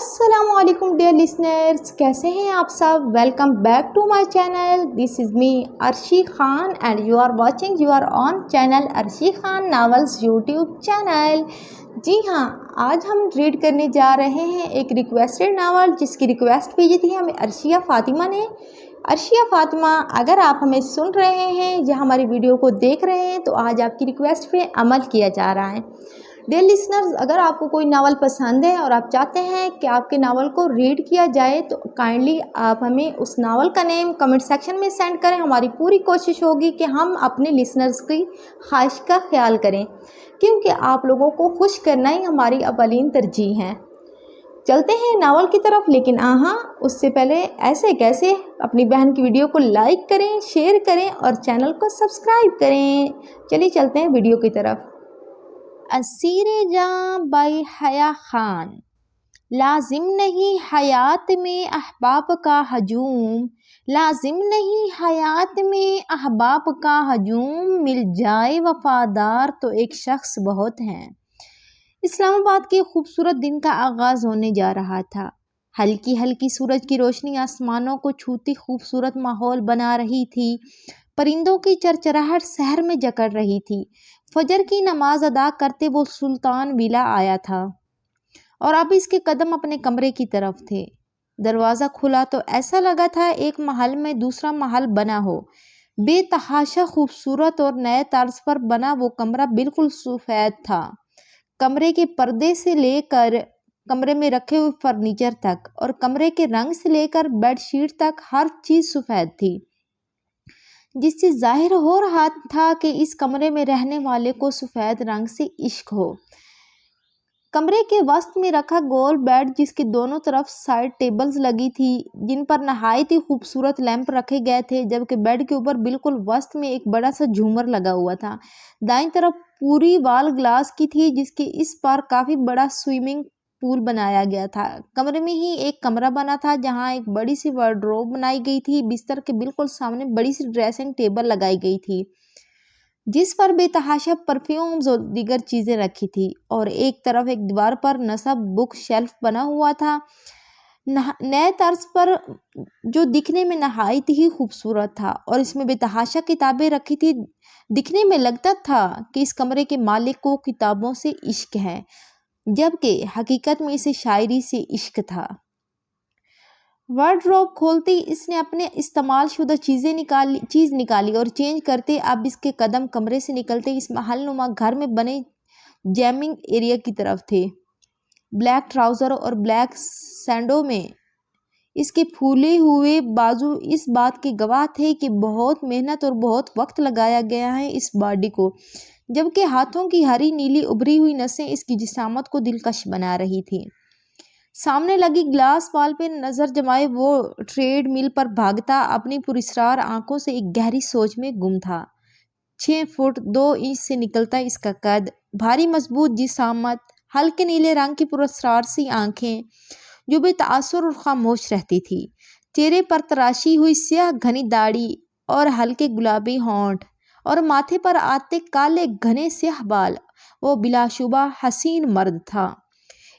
السلام علیکم dear listeners, کیسے ہیں آپ سب؟ Welcome back to my channel. This is me Arshi Khan and you are watching your own channel Arshi Khan novels YouTube channel. جی ہاں، آج ہم ریڈ کرنے جا رہے ہیں ایک ریکویسٹڈ ناول جس کی ریکویسٹ بھیجی تھی ہمیں عرشیہ فاطمہ نے. عرشیہ فاطمہ، اگر آپ ہمیں سن رہے ہیں یا ہماری ویڈیو کو دیکھ رہے ہیں تو آج آپ کی ریکویسٹ پہ عمل کیا جا رہا ہے. ڈیئر لسنرز، اگر آپ کو کوئی ناول پسند ہے اور آپ چاہتے ہیں کہ آپ کے ناول کو ریڈ کیا جائے تو کائنڈلی آپ ہمیں اس ناول کا نیم کمنٹ سیکشن میں سینڈ کریں. ہماری پوری کوشش ہوگی کہ ہم اپنے لسنرز کی خواہش کا خیال کریں، کیونکہ آپ لوگوں کو خوش کرنا ہی ہماری اولین ترجیح ہے. چلتے ہیں ناول کی طرف، لیکن اس سے پہلے ایسے کیسے اپنی بہن کی ویڈیو کو لائک کریں، شیئر کریں اور چینل کو سبسکرائب کریں. چلیے چلتے ہیں ویڈیو کی طرف. اسیر جاں بائی حیا خان. لازم نہیں حیات میں احباب کا ہجوم، لازم نہیں حیات میں احباب کا ہجوم، مل جائے وفادار تو ایک شخص بہت ہیں. اسلام آباد کے خوبصورت دن کا آغاز ہونے جا رہا تھا. ہلکی ہلکی سورج کی روشنی آسمانوں کو چھوتی خوبصورت ماحول بنا رہی تھی. پرندوں کی چرچراہٹ شہر میں جکڑ رہی تھی. فجر کی نماز ادا کرتے وہ سلطان ویلا آیا تھا اور اب اس کے قدم اپنے کمرے کی طرف تھے. دروازہ کھلا تو ایسا لگا تھا ایک محل میں دوسرا محل بنا ہو. بے تحاشا خوبصورت اور نئے طرز پر بنا وہ کمرہ بالکل سفید تھا. کمرے کے پردے سے لے کر کمرے میں رکھے ہوئے فرنیچر تک اور کمرے کے رنگ سے لے کر بیڈ شیٹ تک ہر چیز سفید تھی، جس سے ظاہر ہو رہا تھا کہ اس کمرے میں رہنے والے کو سفید رنگ سے عشق ہو. کمرے کے وسط میں رکھا گول بیڈ، جس کے دونوں طرف سائڈ ٹیبلز لگی تھی جن پر نہایت ہی خوبصورت لیمپ رکھے گئے تھے، جبکہ بیڈ کے اوپر بالکل وسط میں ایک بڑا سا جھومر لگا ہوا تھا. دائیں طرف پوری وال گلاس کی تھی، جس کے اس پر کافی بڑا سوئمنگ پول بنایا گیا تھا. کمرے میں ہی ایک کمرہ بنا تھا جہاں ایک بڑی سی وارڈروب بنائی گئی تھی. بستر کے بالکل سامنے بڑی سی ڈریسنگ ٹیبل لگائی گئی تھی جس پر بے تحاشا پرفیومز اور دیگر چیزیں رکھی تھی، اور ایک طرف ایک دیوار پر نصب بک شیلف بنا ہوا تھا نئے طرز پر، جو دکھنے میں نہایت ہی خوبصورت تھا، اور اس میں بے تحاشا کتابیں رکھی تھی. دکھنے میں لگتا تھا کہ اس کمرے کے مالک کو کتابوں سے عشق ہے، جبکہ حقیقت میں اسے شاعری سے عشق تھا. وارڈروب کھولتے ہی اس نے اپنے استعمال شدہ چیز نکالی اور چینج کرتے اب اس کے قدم کمرے سے نکلتے اس محل نما گھر میں بنے جیمنگ ایریا کی طرف تھے. بلیک ٹراؤزر اور بلیک سینڈو میں اس کے پھولے ہوئے بازو اس بات کے گواہ تھے کہ بہت محنت اور بہت وقت لگایا گیا ہے اس باڈی کو، جبکہ ہاتھوں کی ہری نیلی ابھری ہوئی نسیں اس کی جسامت کو دلکش بنا رہی تھی. سامنے لگی گلاس وال پہ نظر جمائے وہ ٹریڈ مل پر بھاگتا اپنی پراسرار آنکھوں سے ایک گہری سوچ میں گم تھا. 6 فٹ 2 انچ سے نکلتا اس کا قد، بھاری مضبوط جسامت، ہلکے نیلے رنگ کی پراسرار سی آنکھیں جو بے تاثر اور خاموش رہتی تھی، چہرے پر تراشی ہوئی سیاہ گھنی داڑھی اور ہلکے گلابی ہونٹ، اور ماتھے پر آتے کالے گھنے سیاہ بال. وہ بلا شبہ حسین مرد تھا.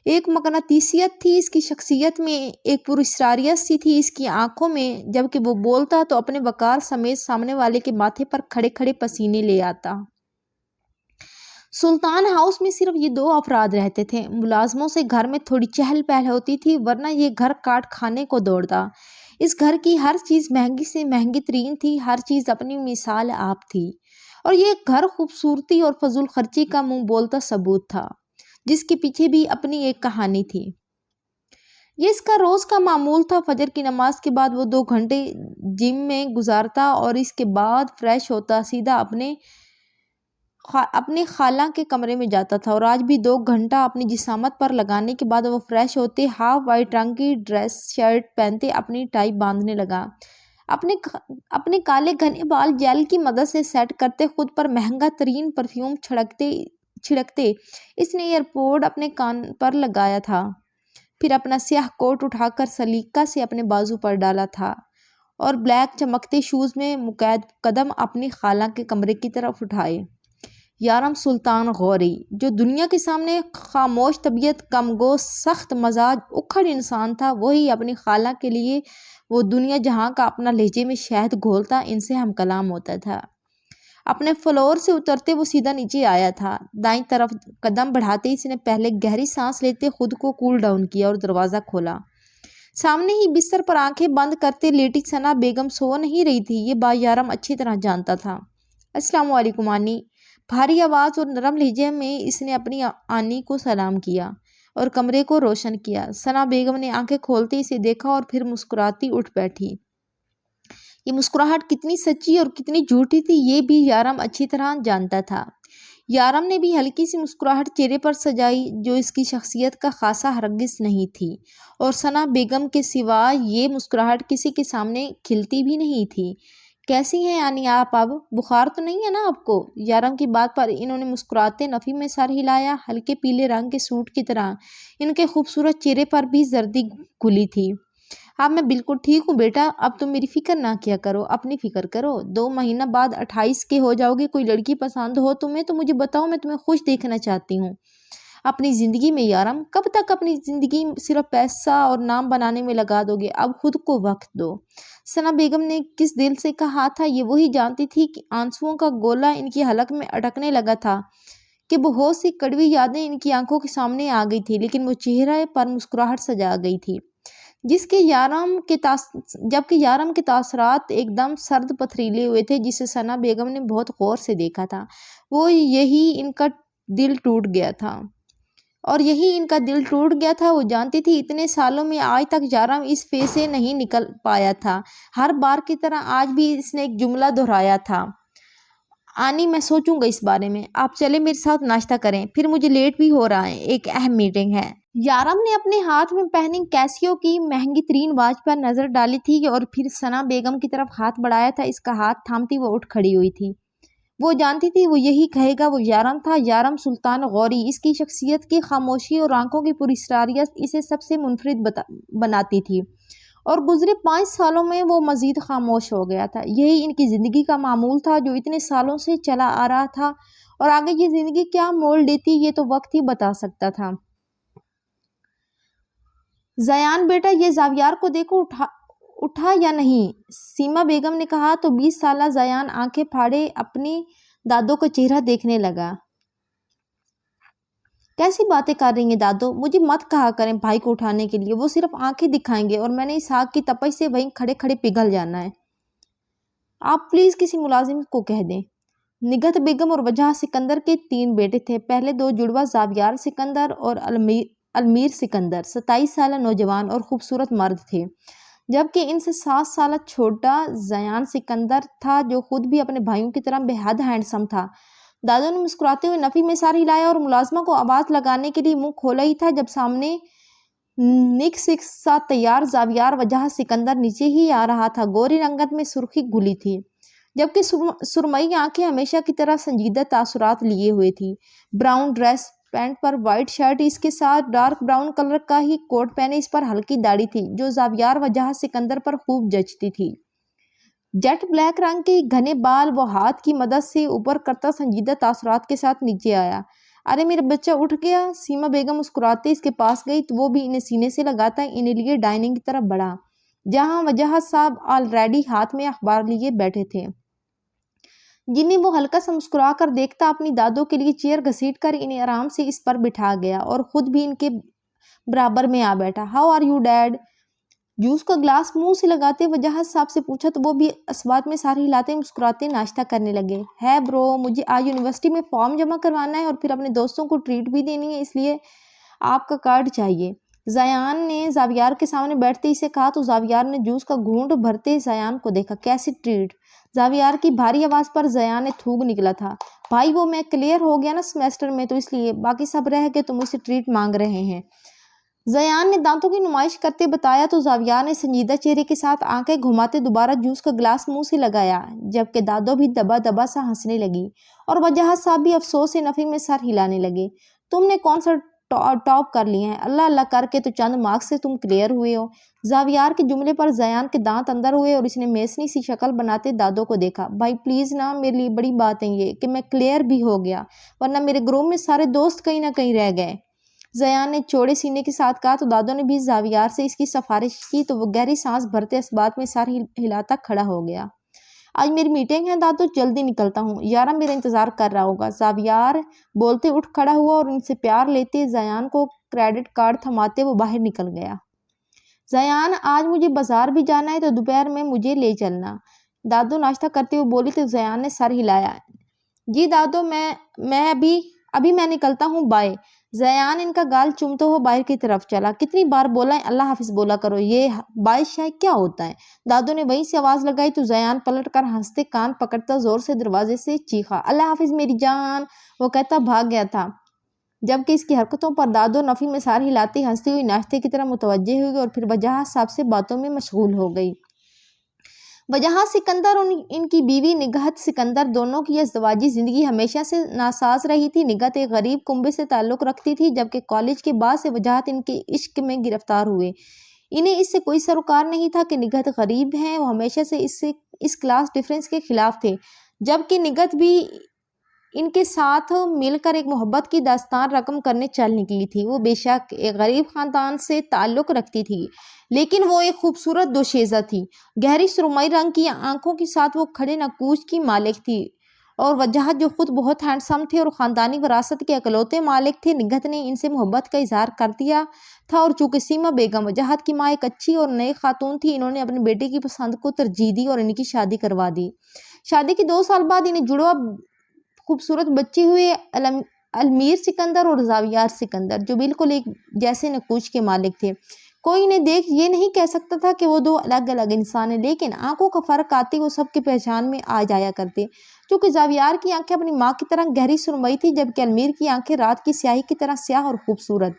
ایک مقناطیسیت تھی اس کی شخصیت میں، ایک پراسراریت سی تھی اس کی آنکھوں میں. جبکہ وہ بولتا تو اپنے وقار سمیت سامنے والے کے ماتھے پر کھڑے کھڑے پسینے لے آتا. سلطان ہاؤس میں صرف یہ 2 افراد رہتے تھے. ملازموں سے گھر میں تھوڑی چہل پہل ہوتی تھی، ورنہ یہ گھر کاٹ کھانے کو دوڑتا. اس گھر کی ہر چیز مہنگی سے مہنگی ترین تھی، ہر چیز اپنی مثال آپ تھی، اور یہ گھر خوبصورتی اور فضول خرچی کا منہ بولتا ثبوت تھا، جس کے پیچھے بھی اپنی ایک کہانی تھی. یہ اس کا روز کا معمول تھا. فجر کی نماز کے بعد وہ 2 گھنٹے جم میں گزارتا اور اس کے بعد فریش ہوتا سیدھا اپنے خالہ کے کمرے میں جاتا تھا. اور آج بھی 2 گھنٹہ اپنی جسامت پر لگانے کے بعد وہ فریش ہوتے، ہاف وائٹ رنگ کی ڈریس شرٹ پہنتے اپنی ٹائی باندھنے لگا، اپنے کالے گھنے بال جیل کی مدد سے سیٹ کرتے، خود پر مہنگا ترین پرفیوم چھڑکتے. اس نے ایئرپورٹ اپنے کان پر لگایا تھا، پھر اپنا سیاہ کوٹ اٹھا کر سلیقہ سے اپنے بازو پر ڈالا تھا اور بلیک چمکتے شوز میں مقید قدم اپنی خالہ کے کمرے کی طرف اٹھائے. یارم سلطان غوری، جو دنیا کے سامنے خاموش طبیعت، کم گو، سخت مزاج، اکھڑ انسان تھا، وہی اپنی خالہ کے لیے وہ دنیا جہاں کا اپنا لہجے میں شہد گھولتا ان سے ہم کلام ہوتا تھا۔ اپنے فلور سے اترتے وہ سیدھا نیچے آیا تھا۔ دائیں طرف قدم بڑھاتے ہی اس نے پہلے گہری سانس لیتے خود کو کول ڈاؤن کیا اور دروازہ کھولا۔ سامنے ہی بستر پر آنکھیں بند کرتے لیٹی ثنا بیگم سو نہیں رہی تھی، یہ با یارم اچھی طرح جانتا تھا۔ السلام علیکم آنی، بھاری آواز اور نرم لہجے میں اس نے اپنی آنی کو سلام کیا اور کمرے کو روشن کیا۔ ثنا بیگم نے آنکھیں کھولتے اسے دیکھا اور پھر مسکراتی اٹھ بیٹھی۔ یہ مسکراہٹ کتنی سچی اور کتنی جھوٹی تھی یہ بھی یارم اچھی طرح جانتا تھا۔ یارم نے بھی ہلکی سی مسکراہٹ چہرے پر سجائی جو اس کی شخصیت کا خاصہ ہرگز نہیں تھی، اور ثنا بیگم کے سوا یہ مسکراہٹ کسی کے سامنے کھلتی بھی نہیں تھی۔ کیسی ہیں آنی آپ اب؟ بخار تو نہیں ہے نا آپ کو؟ یارم کی بات پر انہوں نے مسکراتے نفی میں سر ہلایا۔ ہلکے پیلے رنگ کے سوٹ کی طرح ان کے خوبصورت چہرے پر بھی زردی گھلی تھی۔ اب میں بالکل ٹھیک ہوں بیٹا، اب تم میری فکر نہ کیا کرو، اپنی فکر کرو۔ 2 مہینہ بعد 28 کے ہو جاؤ گے، کوئی لڑکی پسند ہو تمہیں تو مجھے بتاؤ، میں تمہیں خوش دیکھنا چاہتی ہوں اپنی زندگی میں۔ یارم، کب تک اپنی زندگی صرف پیسہ اور نام بنانے میں لگا دو گے؟ اب خود کو وقت دو۔ ثنا بیگم نے کس دل سے کہا تھا یہ وہی جانتی تھی کہ آنسوؤں کا گولہ ان کی حلق میں اٹکنے لگا تھا کہ بہت سی کڑوی یادیں ان کی آنکھوں کے سامنے آ گئی تھی، لیکن وہ چہرے پر مسکراہٹ سجا گئی تھی جبکہ یارم کے تاثرات ایک دم سرد پتھریلے ہوئے تھے جسے ثنا بیگم نے بہت غور سے دیکھا تھا۔ یہی ان کا دل ٹوٹ گیا تھا۔ وہ جانتی تھی اتنے سالوں میں آج تک یارم اس فے سے نہیں نکل پایا تھا۔ ہر بار کی طرح آج بھی اس نے ایک جملہ دہرایا تھا، آنی میں سوچوں گا اس بارے میں، آپ چلے میرے ساتھ ناشتہ کریں، پھر مجھے لیٹ بھی ہو رہا ہے، ایک اہم میٹنگ ہے۔ یارم نے اپنے ہاتھ میں پہنی کیسیو کی مہنگی ترین واچ پر نظر ڈالی تھی اور پھر ثنا بیگم کی طرف ہاتھ بڑھایا تھا۔ اس کا ہاتھ تھامتی وہ اٹھ کھڑی ہوئی تھی۔ وہ جانتی تھی وہ یہی کہے گا۔ وہ یارم تھا، یارم سلطان غوری۔ اس کی شخصیت کی خاموشی اور آنکھوں کی پراسراریت اسے سب سے منفرد بناتی تھی، اور گزرے 5 سالوں میں وہ مزید خاموش ہو گیا تھا۔ یہی ان کی زندگی کا معمول تھا جو اتنے سالوں سے چلا آ رہا تھا، اور آگے یہ زندگی کیا موڑ لیتی یہ تو وقت ہی بتا سکتا تھا۔ زیان بیٹا، یہ زاویار کو دیکھو، اٹھا یا نہیں؟ سیما بیگم نے کہا تو 20 سالہ زیان آنکھیں پھاڑے اپنی دادو کا چہرہ دیکھنے لگا۔ کیسی باتیں کر رہی ہیں دادو؟ مجھے مت کہا کریں بھائی کو اٹھانے کے لیے، وہ صرف آنکھیں دکھائیں گے اور میں نے اس آگ کی تپش سے وہیں کھڑے کھڑے پگھل جانا ہے۔ آپ پلیز کسی ملازم کو کہہ دیں۔ نگہت بیگم اور وجہ سکندر کے 3 بیٹے تھے۔ پہلے 2 جڑواں زاویار سکندر اور المیر سکندر 27 سالہ نوجوان اور خوبصورت مرد تھے، جبکہ ان سے 7 سالہ چھوٹا زیان سکندر تھا جو خود بھی اپنے بھائیوں کی طرح بے حد ہینڈسم تھا۔ دادو نے مسکراتے ہوئے نفی میں سر ہلایا اور ملازمہ کو آواز لگانے کے لیے منہ کھولا ہی تھا جب سامنے نک سا تیار زاویار وجہ سکندر نیچے ہی آ رہا تھا۔ گوری رنگت میں سرخی گھلی تھی، جبکہ سرمئی آنکھیں ہمیشہ کی طرح سنجیدہ تاثرات لیے ہوئے تھی۔ براؤن ڈریس پینٹ پر وائٹ شرٹ، اس کے ساتھ ڈارک براؤن کلر کا ہی کوٹ پہنے، اس پر ہلکی داڑھی تھی جو زاویار وجہ سکندر پر خوب جچتی تھی۔ جیٹ بلیک رنگ کے گھنے بال وہ ہاتھ کی مدد سے اوپر کرتا سنجیدہ تاثرات کے ساتھ نیچے آیا۔ ارے میرا بچہ اٹھ گیا؟ سیما بیگم مسکراتے اس کے پاس گئی تو وہ بھی انہیں سینے سے لگاتا انہیں لیے ڈائننگ کی طرف بڑھا، جہاں وجہ صاحب آلریڈی ہاتھ میں اخبار لیے بیٹھے تھے، جنہیں وہ ہلکا سا مسکرا کر دیکھتا اپنی دادو کے لیے چیئر گھسیٹ کر انہیں آرام سے اس پر بٹھا گیا اور خود بھی ان کے برابر میں آ بیٹھا۔ How are you dad? Juice کا گلاس منہ سے لگاتے وجہ صاحب سے پوچھا تو وہ بھی اسوات میں سر ہلاتے مسکراتے ناشتہ کرنے لگے۔ ہے برو، مجھے آج یونیورسٹی میں فارم جمع کروانا ہے اور پھر اپنے دوستوں کو ٹریٹ بھی دینی ہے، اس لیے آپ کا کارڈ چاہیے۔ زیان نے زاویار کے سامنے بیٹھتے ہی سے کہا تو زاویار نے جوس کا گھونٹ بھرتے زیان کو دیکھا۔ کیسی ٹریٹ؟ زاویار کی بھاری آواز پر زیان نے تھوک نکلا تھا۔ بھائی وہ میں کلیئر ہو گیا نا سمیسٹر میں، تو اس لیے باقی سب رہ کے تم مجھ سے ٹریٹ مانگ رہے ہیں، زیان نے دانتوں کی نمائش کرتے بتایا تو زاویار نے سنجیدہ چہرے کے ساتھ آنکھیں گھماتے دوبارہ جوس کا گلاس منہ سے لگایا، جبکہ دادو بھی دبا دبا سا ہنسنے لگی اور وجہ صاحب بھی افسوس سے نفی میں سر ہلانے لگے۔ تم نے کون سا ٹاپ کر لیے ہیں، اللہ اللہ کر کے تو چند مارکس سے تم کلیئر ہوئے ہو۔ زاویار کے جملے پر زیان کے دانت اندر ہوئے اور اس نے میسنی سی شکل بناتے دادو کو دیکھا۔ بھائی پلیز نا، میرے لیے بڑی بات ہے یہ کہ میں کلیئر بھی ہو گیا، ورنہ میرے گروپ میں سارے دوست کہیں نہ کہیں رہ گئے۔ زیان نے چوڑے سینے کے ساتھ کہا تو دادو نے بھی زاویار سے اس کی سفارش کی تو وہ گہری سانس بھرتے اس بات میں سر ہلاتا کھڑا ہو گیا۔ آج میری میٹنگ ہے دادو، جلدی نکلتا ہوں، یارا میرا انتظار کر رہا ہوگا۔ زاویار بولتے اٹھ کھڑا ہوا اور ان سے پیار لیتے زیان کو کریڈٹ کارڈ تھماتے وہ باہر نکل گیا۔ زیان آج مجھے بازار بھی جانا ہے تو دوپہر میں مجھے لے چلنا، دادو ناشتہ کرتے ہوئے بولی تو زیان نے سر ہلایا۔ جی دادو، میں ابھی میں نکلتا ہوں، بائے۔ زیان ان کا گال چومتے ہو باہر کی طرف چلا۔ کتنی بار بولا ہے اللہ حافظ بولا کرو، یہ بائے شاہ کیا ہوتا ہے؟ دادو نے وہیں سے آواز لگائی تو زیان پلٹ کر ہنستے کان پکڑتا زور سے دروازے سے چیخا، اللہ حافظ میری جان، وہ کہتا بھاگ گیا تھا۔ جبکہ اس کی حرکتوں پر دادو نفی میں سار ہلاتی ہنستی ہوئی ناشتے کی طرح متوجہ ہوئی اور پھر وجہ صاحب سے باتوں میں مشغول ہو گئی۔ وجہ سکندر اور ان کی بیوی نگہت سکندر دونوں کی ازدواجی زندگی ہمیشہ سے ناساز رہی تھی۔ نگہت ایک غریب کنبے سے تعلق رکھتی تھی، جبکہ کالج کے بعد سے وجہت ان کے عشق میں گرفتار ہوئے۔ انہیں اس سے کوئی سروکار نہیں تھا کہ نگہت غریب ہیں، وہ ہمیشہ سے اس کلاس ڈفرینس کے خلاف تھے، جبکہ نگہت بھی ان کے ساتھ مل کر ایک محبت کی داستان رقم کرنے چل نکلی تھی۔ وہ بے شک ایک غریب خاندان سے تعلق رکھتی تھی، لیکن وہ ایک خوبصورت دوشیزہ تھی۔ گہری سرمئی رنگ کی آنکھوں کے ساتھ وہ کھڑے نکوچ کی مالک تھی، اور وجہت جو خود بہت ہینڈسم تھے اور خاندانی وراثت کے اکلوتے مالک تھے، نگہت نے ان سے محبت کا اظہار کر دیا تھا، اور چونکہ سیما بیگم وجہت کی ماں ایک اچھی اور نیک خاتون تھی، انہوں نے اپنے بیٹے کی پسند کو ترجیح دی اور ان کی شادی کروا دی۔ شادی کے 2 سال بعد انہیں جڑوا خوبصورت بچے ہوئے، المیر سکندر اور زاویار سکندر، جو بالکل ایک جیسے نکوچ کے مالک تھے۔ کوئی انہیں دیکھ یہ نہیں کہہ سکتا تھا کہ وہ 2 الگ الگ انسان ہیں، لیکن آنکھوں کا فرق آتے وہ سب کے پہچان میں آ جایا کرتے۔ چونکہ زاویار کی آنکھیں اپنی ماں کی طرح گہری سرمئی تھی، جبکہ المیر کی آنکھیں رات کی سیاہی کی طرح سیاہ اور خوبصورت۔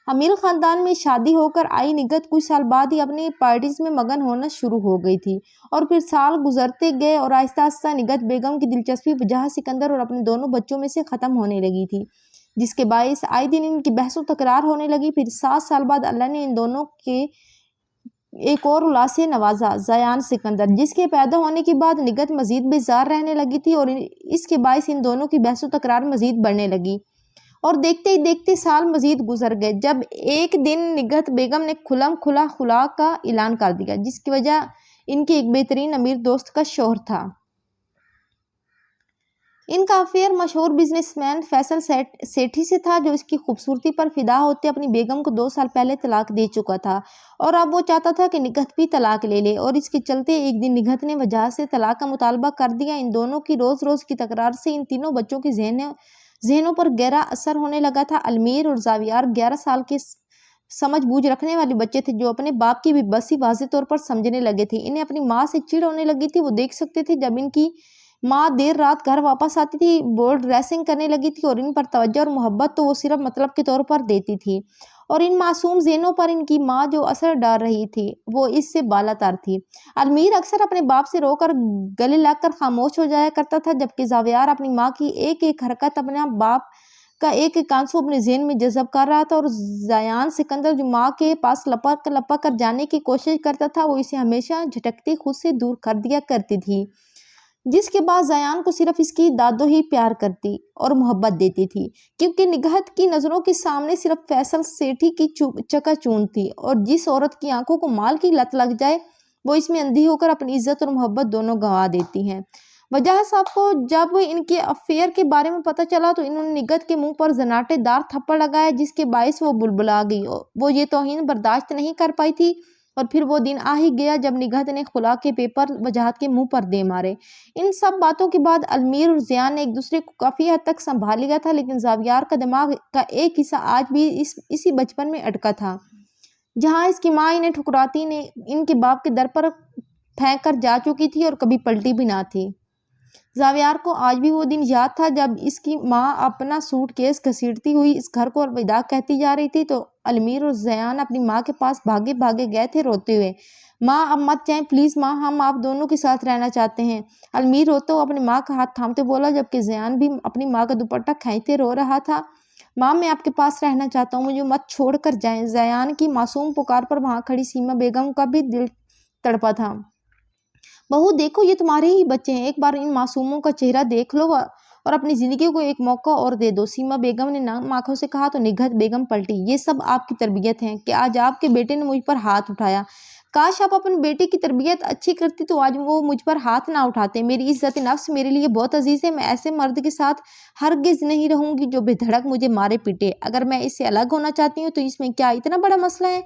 امیر خاندان میں شادی ہو کر آئی نگہت کچھ سال بعد ہی اپنی پارٹیز میں مگن ہونا شروع ہو گئی تھی، اور پھر سال گزرتے گئے اور آہستہ آہستہ نگہت بیگم کی دلچسپی وجہ سکندر اور اپنے دونوں بچوں میں سے ختم ہونے لگی تھی، جس کے باعث آئے دن ان کی بحث و تکرار ہونے لگی۔ پھر 7 سال بعد اللہ نے ان دونوں کے ایک اور اولاد سے نوازا، زیان سکندر، جس کے پیدا ہونے کے بعد نگہت مزید بیزار رہنے لگی تھی، اور اس کے باعث ان دونوں کی بحث و تکرار مزید بڑھنے لگی، اور دیکھتے ہی دیکھتے سال مزید گزر گئے، جب ایک دن نگہت بیگم نے کھلم کھلا خلا کا اعلان کر دیا، جس کی وجہ ان کے ایک بہترین امیر دوست کا شوہر تھا۔ ان کا افیئر مشہور بزنس مین فیصل سیٹھی سے تھا، جو اس کی خوبصورتی پر فدا ہوتے اپنی بیگم کو 2 سال پہلے طلاق دے چکا تھا، اور اب وہ چاہتا تھا کہ نگہت بھی طلاق لے لے، اور اس کے چلتے ایک دن نگہت نے وجہ سے طلاق کا مطالبہ کر دیا۔ ان دونوں کی روز روز کی تکرار سے ان تینوں بچوں کی ذہنوں پر گہرا اثر ہونے لگا تھا۔ المیر اور زاویار 11 سال کے سمجھ بوجھ رکھنے والے بچے تھے، جو اپنے باپ کی بھی بسی واضح طور پر سمجھنے لگے تھے۔ انہیں اپنی ماں سے چڑ ہونے لگی تھی، وہ دیکھ سکتے تھے جب ان کی ماں دیر رات گھر واپس آتی تھی، بورڈ ریسنگ کرنے لگی تھی، اور ان پر توجہ اور محبت تو وہ صرف مطلب کے طور پر دیتی تھی، اور ان معصوم ذہنوں پر ان کی ماں جو اثر ڈال رہی تھی وہ اس سے بالا تر تھی۔ المیر اکثر اپنے باپ سے رو کر گلے لگ کر خاموش ہو جایا کرتا تھا، جبکہ زاویار اپنی ماں کی ایک ایک حرکت اپنا باپ کا ایک ایک آنسو اپنے ذہن میں جذب کر رہا تھا، اور زیان سکندر جو ماں کے پاس لپک کر جانے کی کوشش کرتا تھا، وہ اسے ہمیشہ جھٹکتے خود سے دور کر دیا کرتی تھی، جس کے بعد زیان کو صرف اس کی دادو ہی پیار کرتی اور محبت دیتی تھی، کیونکہ نگہت کی نظروں کے سامنے صرف فیصل سیٹھی کی چکا چون تھی، اور جس عورت کی آنکھوں کو مال کی لت لگ جائے وہ اس میں اندھی ہو کر اپنی عزت اور محبت دونوں گنوا دیتی ہیں۔ وجہ صاحب کو جب ان کے افیئر کے بارے میں پتہ چلا تو انہوں نے نگہت کے منہ پر زناٹے دار تھپڑ لگایا، جس کے باعث وہ بلبلا گئی۔ وہ یہ توہین برداشت نہیں کر پائی تھی، اور پھر وہ دن آ ہی گیا جب نگہت نے خلا کے پیپر وجہت کے منہ پر دے مارے۔ ان سب باتوں کے بعد المیر اور زیان نے ایک دوسرے کو کافی حد تک سنبھال لیا تھا، لیکن زاویار کا دماغ کا ایک حصہ آج بھی اسی بچپن میں اٹکا تھا، جہاں اس کی ماں انہیں ٹھکراتی نے ان کے باپ کے در پر پھینک کر جا چکی تھی اور کبھی پلٹی بھی نہ تھی۔ زاویار کو آج بھی وہ دن یاد تھا جب اس کی ماں اپنا سوٹ کیس گھسیٹتی ہوئی اس گھر کو الوداع کہتی جا رہی تھی، تو المیر اور زیان اپنی ماں کے پاس بھاگے بھاگے گئے تھے روتے ہوئے، ماں اب مت جائیں پلیز ماں، ہم آپ دونوں کے ساتھ رہنا چاہتے ہیں۔ المیر روتے ہوئے اپنی ماں کا ہاتھ تھامتے بولا، جبکہ زیان بھی اپنی ماں کا دوپٹہ کھینچتے رو رہا تھا۔ ماں میں آپ کے پاس رہنا چاہتا ہوں، مجھے مت چھوڑ کر جائیں۔ زیان کی معصوم پکار پر وہاں کھڑی سیما بیگم کا بھی دل تڑپا تھا۔ بہو دیکھو، یہ تمہارے ہی بچے ہیں، ایک بار ان معصوموں کا چہرہ دیکھ لو اور اپنی زندگی کو ایک موقع اور دے دو۔ سیما بیگم نے نم آنکھوں سے کہا تو نگہت بیگم پلٹی۔ یہ سب آپ کی تربیت ہے کہ آج آپ کے بیٹے نے مجھ پر ہاتھ اٹھایا۔ کاش آپ اپنے بیٹے کی تربیت اچھی کرتی تو آج وہ مجھ پر ہاتھ نہ اٹھاتے۔ میری عزت نفس میرے لیے بہت عزیز ہے، میں ایسے مرد کے ساتھ ہرگز نہیں رہوں گی جو بے دھڑک مجھے مارے پیٹے۔ اگر میں اس سے الگ ہونا چاہتی ہوں تو اس میں کیا اتنا بڑا مسئلہ ہے؟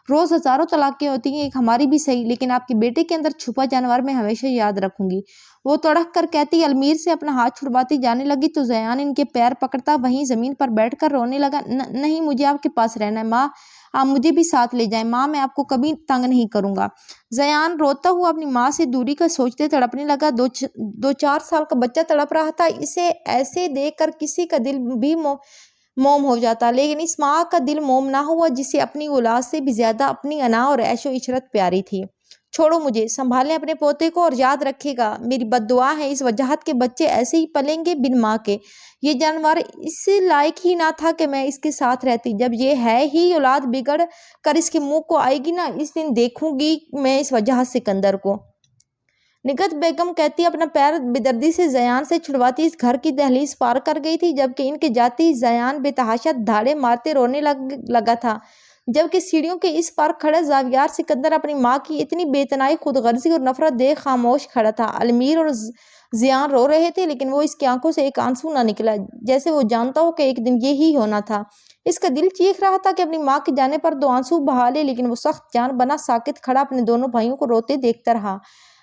روز ہزاروں طلاقیں ہوتی ہیں، ایک ہماری بھی صحیح، لیکن آپ کے بیٹے کے اندر چھپا جانور میں ہمیشہ یاد رکھوں گی۔ وہ تڑک کر کہتی المیر سے اپنا ہاتھ چھڑواتی جانے لگی تو زیان ان کے پیر پکڑتا وہیں زمین پر بیٹھ کر رونے لگا۔ نہیں، مجھے آپ کے پاس رہنا ہے ماں، آپ مجھے بھی ساتھ لے جائیں۔ ماں، میں آپ کو کبھی تنگ نہیں کروں گا۔ زیان روتا ہوا اپنی ماں سے دوری کا سوچتے تڑپنے لگا۔ 2-4 سال کا بچہ تڑپ رہا تھا، اسے ایسے دیکھ کر کسی کا دل بھی موم ہو جاتا، لیکن اس ماں کا دل موم نہ ہوا جسے اپنی اولاد سے بھی زیادہ اپنی انا اور عیش و عشرت پیاری تھی۔ چھوڑو مجھے، سنبھالیں اپنے پوتے کو اور یاد رکھے گا میری بد دعا ہے اس وجاہت کے بچے ایسے ہی پلیں گے بن ماں کے۔ یہ جانور اس لائق ہی نہ تھا کہ میں اس کے ساتھ رہتی۔ جب یہ ہے ہی اولاد بگڑ کر اس کے منہ کو آئے گی نا، اس دن دیکھوں گی میں اس وجاہت سکندر کو۔ نگہت بیگم کہتی اپنا پیر بے-دردی سے زیان سے چھڑواتی اس گھر کی دہلیز پار کر گئی تھی، جبکہ ان کے جاتی زیان بے تحاشا دھاڑے مارتے رونے لگا تھا، جبکہ سیڑھیوں کے اس پار کھڑا زاویار سکندر اپنی ماں کی اتنی بے تنائی خود غرضی اور نفرت دیکھ خاموش کھڑا تھا۔ المیر اور زیان رو رہے تھے، لیکن وہ اس کی آنکھوں سے ایک آنسو نہ نکلا، جیسے وہ جانتا ہو کہ ایک دن یہی ہونا تھا۔ اس کا دل چیخ رہا تھا کہ اپنی ماں کے جانے پر 2 آنسو بہا لے، لیکن وہ سخت جان بنا ساکت کھڑا اپنے دونوں بھائیوں کو روتے دیکھتا رہا۔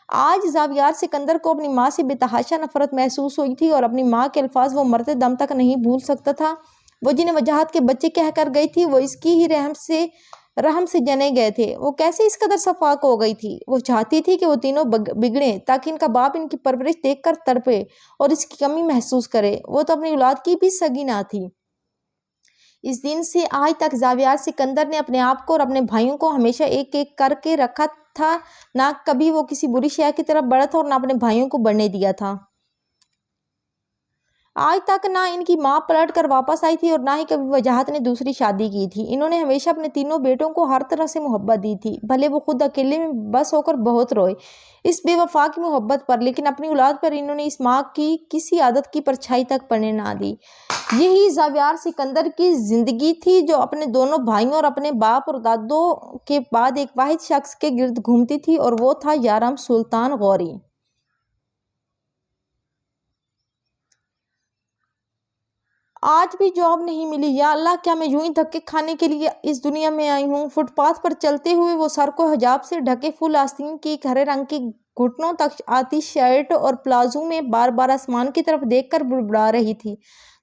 آج زاویار سکندر کو اپنی ماں سے بے تحاشا نفرت محسوس ہوئی تھی اور اپنی ماں کے الفاظ وہ مرتے دم تک نہیں بھول سکتا تھا۔ وہ جنہیں وجاہت کے بچے کہہ کر گئی تھی، وہ اس کی ہی رحم سے جنے گئے تھے۔ وہ کیسے اس قدر شفاق ہو گئی تھی؟ وہ چاہتی تھی کہ وہ تینوں بگڑیں تاکہ ان کا باپ ان کی پرورش دیکھ کر تڑپے اور اس کی کمی محسوس کرے۔ وہ تو اپنی اولاد کی بھی سگی نہ تھی۔ اس دن سے آج تک زاویار سکندر نے اپنے آپ کو اور اپنے بھائیوں کو ہمیشہ ایک ایک کر کے رکھا تھا، نہ کبھی وہ کسی بری شے کی طرف بڑھا تھا اور نہ اپنے بھائیوں کو بڑھنے دیا تھا۔ آج تک نہ ان کی ماں پلٹ کر واپس آئی تھی اور نہ ہی کبھی وجاہت نے دوسری شادی کی تھی۔ انہوں نے ہمیشہ اپنے تینوں بیٹوں کو ہر طرح سے محبت دی تھی، بھلے وہ خود اکیلے میں بس ہو کر بہت روئے اس بے وفا کی محبت پر، لیکن اپنی اولاد پر انہوں نے اس ماں کی کسی عادت کی پرچھائی تک پڑنے نہ دی۔ یہی زاویار سکندر کی زندگی تھی، جو اپنے دونوں بھائیوں اور اپنے باپ اور دادوں کے بعد ایک واحد شخص کے گرد گھومتی تھی، اور وہ تھا یارم سلطان غوری۔ آج بھی جاب نہیں ملی۔ یا اللہ، کیا میں یوں ہی دھکے کھانے کے لیے اس دنیا میں آئی ہوں؟ فٹ پاتھ پر چلتے ہوئے وہ سر کو حجاب سے ڈھکے فل آستین کی ایک ہرے رنگ کی گھٹنوں تک آتی شرٹ اور پلازو میں بار بار آسمان کی طرف دیکھ کر بڑبڑا رہی تھی،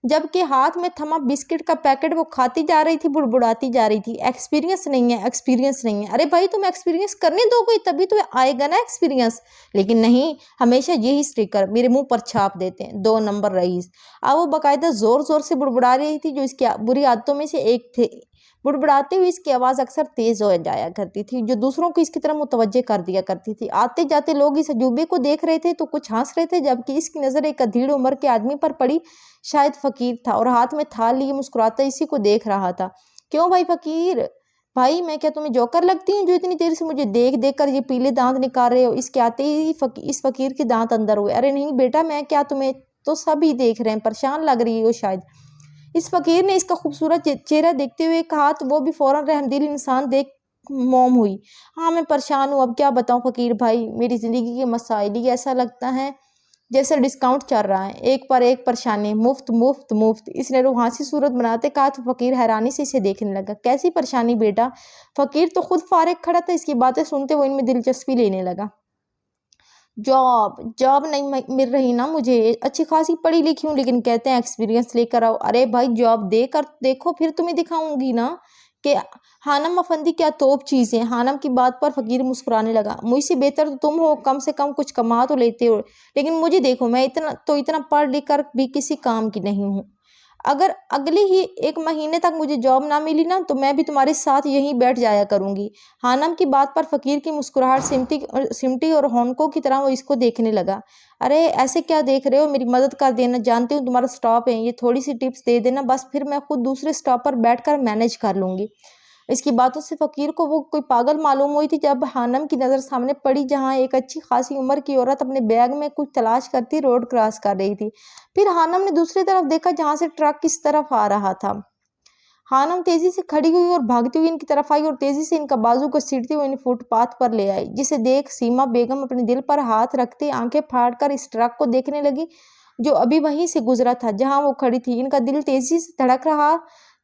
جبکہ ہاتھ میں تھما بسکٹ کا پیکٹ وہ کھاتی جا رہی تھی، بڑبڑاتی جا رہی تھی۔ ایکسپیرینس نہیں ہے، ایکسپیرینس نہیں ہے۔ ارے بھائی، تم ایکسپیرینس کرنے دو گئی تبھی تو آئے گا نا ایکسپیرینس، لیکن نہیں، ہمیشہ یہی اسٹیکر میرے منہ پر چھاپ دیتے ہیں، 2 نمبر رئیس۔ اب وہ باقاعدہ زور زور سے بڑبڑا رہی تھی، جو اس کی بری عادتوں میں سے ایک تھی۔ بڑبڑاتے ہوئے اس کی آواز اکثر تیز ہو جایا کرتی تھی، جو دوسروں کو اس کی طرف متوجہ کر دیا کرتی تھی۔ آتے جاتے لوگ اس عجوبے کو دیکھ رہے تھے تو کچھ ہنس رہے تھے، جبکہ اس کی نظر ایک ادھیڑ عمر کے آدمی پر پڑی، شاید فقیر تھا، اور ہاتھ میں تھال لیے مسکراتا اسی کو دیکھ رہا تھا۔ کیوں بھائی فقیر بھائی، میں کیا تمہیں جوکر لگتی ہوں جو اتنی دیر سے مجھے دیکھ دیکھ کر یہ پیلے دانت نکال رہے ہو؟ اس کے آتے ہی اس فقیر کے دانت اندر ہوئے۔ ارے نہیں بیٹا، میں کیا، تمہیں تو سب ہی دیکھ رہے ہیں، پریشان لگ رہی ہو شاید۔ اس فقیر نے اس کا خوبصورت چہرہ دیکھتے ہوئے کہا تو وہ بھی فوراً رحمدل انسان دیکھ موم ہوئی۔ ہاں میں پریشان ہوں، اب کیا بتاؤں فقیر بھائی، میری زندگی کے مسائل ہی ایسا لگتا ہے جیسے ڈسکاؤنٹ چل رہا ہے، ایک پر ایک پریشانی، مفت مفت مفت۔ اس نے روحانسی صورت بناتے کہا تو فقیر حیرانی سے اسے دیکھنے لگا۔ کیسی پریشانی بیٹا؟ فقیر تو خود فارغ کھڑا تھا، اس کی باتیں سنتے وہ ان میں دلچسپی لینے لگا۔ جاب نہیں مل رہی نا مجھے، اچھی خاصی پڑھی لکھی ہوں، لیکن کہتے ہیں ایکسپیرینس لے کر آؤ۔ ارے بھائی، جاب دے کر دیکھو، پھر تمہیں دکھاؤں گی نا کہ حانم افندی کیا توپ چیز ہے۔ حانم کی بات پر فقیر مسکرانے لگا۔ مجھ سے بہتر تو تم ہو، کم سے کم کچھ کما تو لیتے ہو، لیکن مجھے دیکھو، میں اتنا پڑھ لکھ کر بھی کسی کام کی نہیں ہوں۔ اگر اگلی ہی 1 مہینے تک مجھے جاب نہ ملی نا تو میں بھی تمہارے ساتھ یہیں بیٹھ جایا کروں گی۔ حانم کی بات پر فقیر کی مسکراہٹ سمٹی اور ہونکوں کی طرح وہ اس کو دیکھنے لگا۔ ارے ایسے کیا دیکھ رہے ہو، میری مدد کر دینا، جانتی ہوں تمہارا سٹاپ ہے، یہ تھوڑی سی ٹپس دے دینا، بس پھر میں خود دوسرے سٹاپ پر بیٹھ کر مینیج کر لوں گی۔ اس کی باتوں سے فقیر کو وہ کوئی پاگل معلوم ہوئی تھی جب حانم کی نظر سامنے پڑی جہاں ایک اچھی خاصی عمر کی عورت اپنے بیگ میں کچھ تلاش کرتی روڈ کراس کر رہی تھی۔ پھر حانم نے دوسری طرف دیکھا جہاں سے ٹرک کس طرف آ رہا تھا۔ حانم تیزی سے کھڑی ہوئی اور بھاگتی ہوئی ان کی طرف آئی اور تیزی سے ان کا بازو کو سیڑھتی ہوئی انہیں فٹ پاتھ پر لے آئی، جسے دیکھ سیما بیگم اپنے دل پر ہاتھ رکھتے آنکھیں پھاڑ کر اس ٹرک کو دیکھنے لگی جو ابھی وہیں سے گزرا تھا جہاں وہ کھڑی تھی۔ ان کا دل تیزی سے دھڑک رہا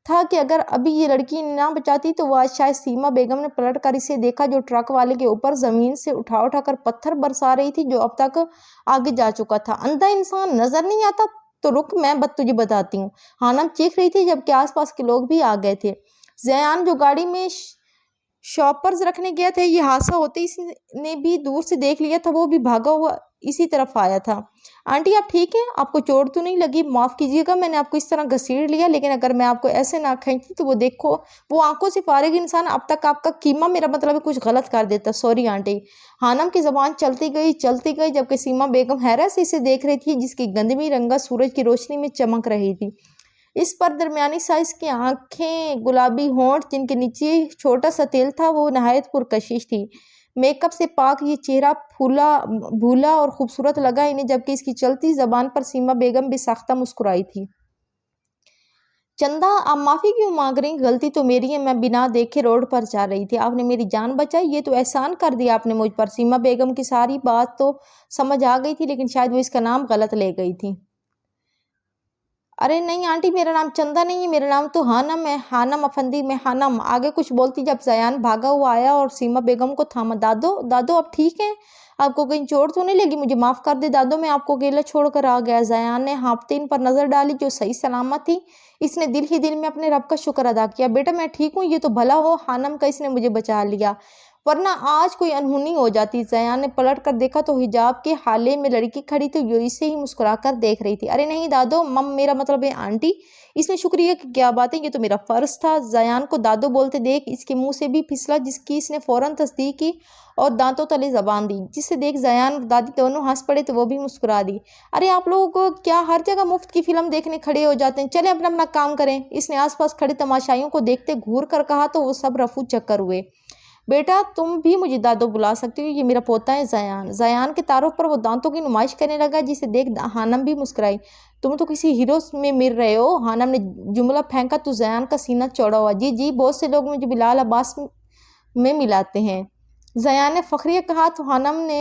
تھا کہ اگر ابھی یہ لڑکی نہ بچاتی تو وہ آج شاید سیما بیگم نے پلٹ کر اسے دیکھا جو ٹرک والے کے اوپر زمین سے اٹھا کر پتھر برسا رہی تھی جو اب تک آگے جا چکا تھا۔ اندھا انسان نظر نہیں آتا تو رک، میں تجھے بتاتی ہوں، حانم چیخ رہی تھی جبکہ آس پاس کے لوگ بھی آ گئے تھے۔ زیان جو گاڑی میں شاپرز رکھنے گیا تھا، یہ حادثہ ہوتے اس نے بھی دور سے دیکھ لیا تھا، وہ بھی بھاگا ہوا اسی طرف آیا تھا۔ آنٹی آپ ٹھیک ہیں؟ آپ کو چوٹ تو نہیں لگی؟ معاف کیجیے گا میں نے آپ کو اس طرح گھسیڑ لیا، لیکن اگر میں آپ کو ایسے نہ کھینچتی تو وہ دیکھو وہ آنکھوں سے فارغ انسان اب تک آپ کا قیمہ، میرا مطلب ہے کچھ غلط کر دیتا۔ Sorry aunty. حانم کی زبان چلتی گئی جبکہ سیما بیگم حیرت سے اسے دیکھ رہی تھی جس کی گندمی رنگت سورج کی روشنی میں چمک رہی تھی۔ اس پر درمیانی سائز کی آنکھیں، گلابی ہونٹ جن کے نیچے چھوٹا سا تیل تھا، وہ نہایت پرکشش تھی۔ میک اپ سے پاک یہ چہرہ بھولا اور خوبصورت لگا انہیں، جبکہ اس کی چلتی زبان پر سیما بیگم بھی ساختہ مسکرائی تھی۔ چندہ آپ معافی کیوں مانگ رہی؟ غلطی تو میری ہے، میں بنا دیکھے روڈ پر جا رہی تھی، آپ نے میری جان بچائی، یہ تو احسان کر دیا آپ نے مجھ پر۔ سیما بیگم کی ساری بات تو سمجھ آ گئی تھی لیکن شاید وہ اس کا نام غلط لے گئی تھی۔ ارے نہیں آنٹی، میرا نام چندہ نہیں ہے، میرا نام تو حانم ہے، حانم افندی، میں حانم۔ آگے کچھ بولتی جب زیان بھاگا ہوا آیا اور سیما بیگم کو تھاما۔ دادو آپ ٹھیک ہیں؟ آپ کو کہیں چوٹ تو نہیں لگی؟ مجھے معاف کر دے دادو، میں آپ کو اکیلا چھوڑ کر آ گیا۔ زیان نے ہانپتے ان پر نظر ڈالی جو صحیح سلامت تھی۔ اس نے دل ہی دل میں اپنے رب کا شکر ادا کیا۔ بیٹا میں ٹھیک ہوں، یہ تو بھلا ہو حانم کا اس نے مجھے بچا لیا، ورنہ آج کوئی انہونی ہو جاتی۔ زیان نے پلٹ کر دیکھا تو حجاب کے حالے میں لڑکی کھڑی تھی جو اسے ہی مسکرا کر دیکھ رہی تھی۔ ارے نہیں دادو، میرا مطلب ہے آنٹی۔ اس میں شکریہ کی کیا بات ہے، یہ تو میرا فرض تھا۔ زیان کو دادو بولتے دیکھ اس کے منہ سے بھی پھسلا جس کی اس نے فوراً تصدیق کی اور دانتوں تلے زبان دی، جسے دیکھ زیان اور دادی دونوں ہنس پڑے تو وہ بھی مسکرا دی۔ ارے آپ لوگوں کو کیا ہر جگہ مفت کی فلم دیکھنے کھڑے ہو جاتے ہیں، چلیں اپنا کام کریں۔ اس نے آس پاس کھڑے تماشائیوں کو دیکھتے گھور کر کہا تو وہ سب رفو چکر ہوئے۔ بیٹا تم بھی مجھے دادو بلا سکتی ہو، یہ میرا پوتا ہے زیان۔ زیان کے تعارف پر وہ دانتوں کی نمائش کرنے لگا جسے دیکھ حانم بھی مسکرائی۔ تم تو کسی ہیرو میں مر رہے ہو، حانم نے جملہ پھینکا تو زیان کا سینہ چوڑا ہوا۔ جی بہت سے لوگ مجھے بلال عباس میں ملاتے ہیں، زیان نے فخریہ کہا تو حانم نے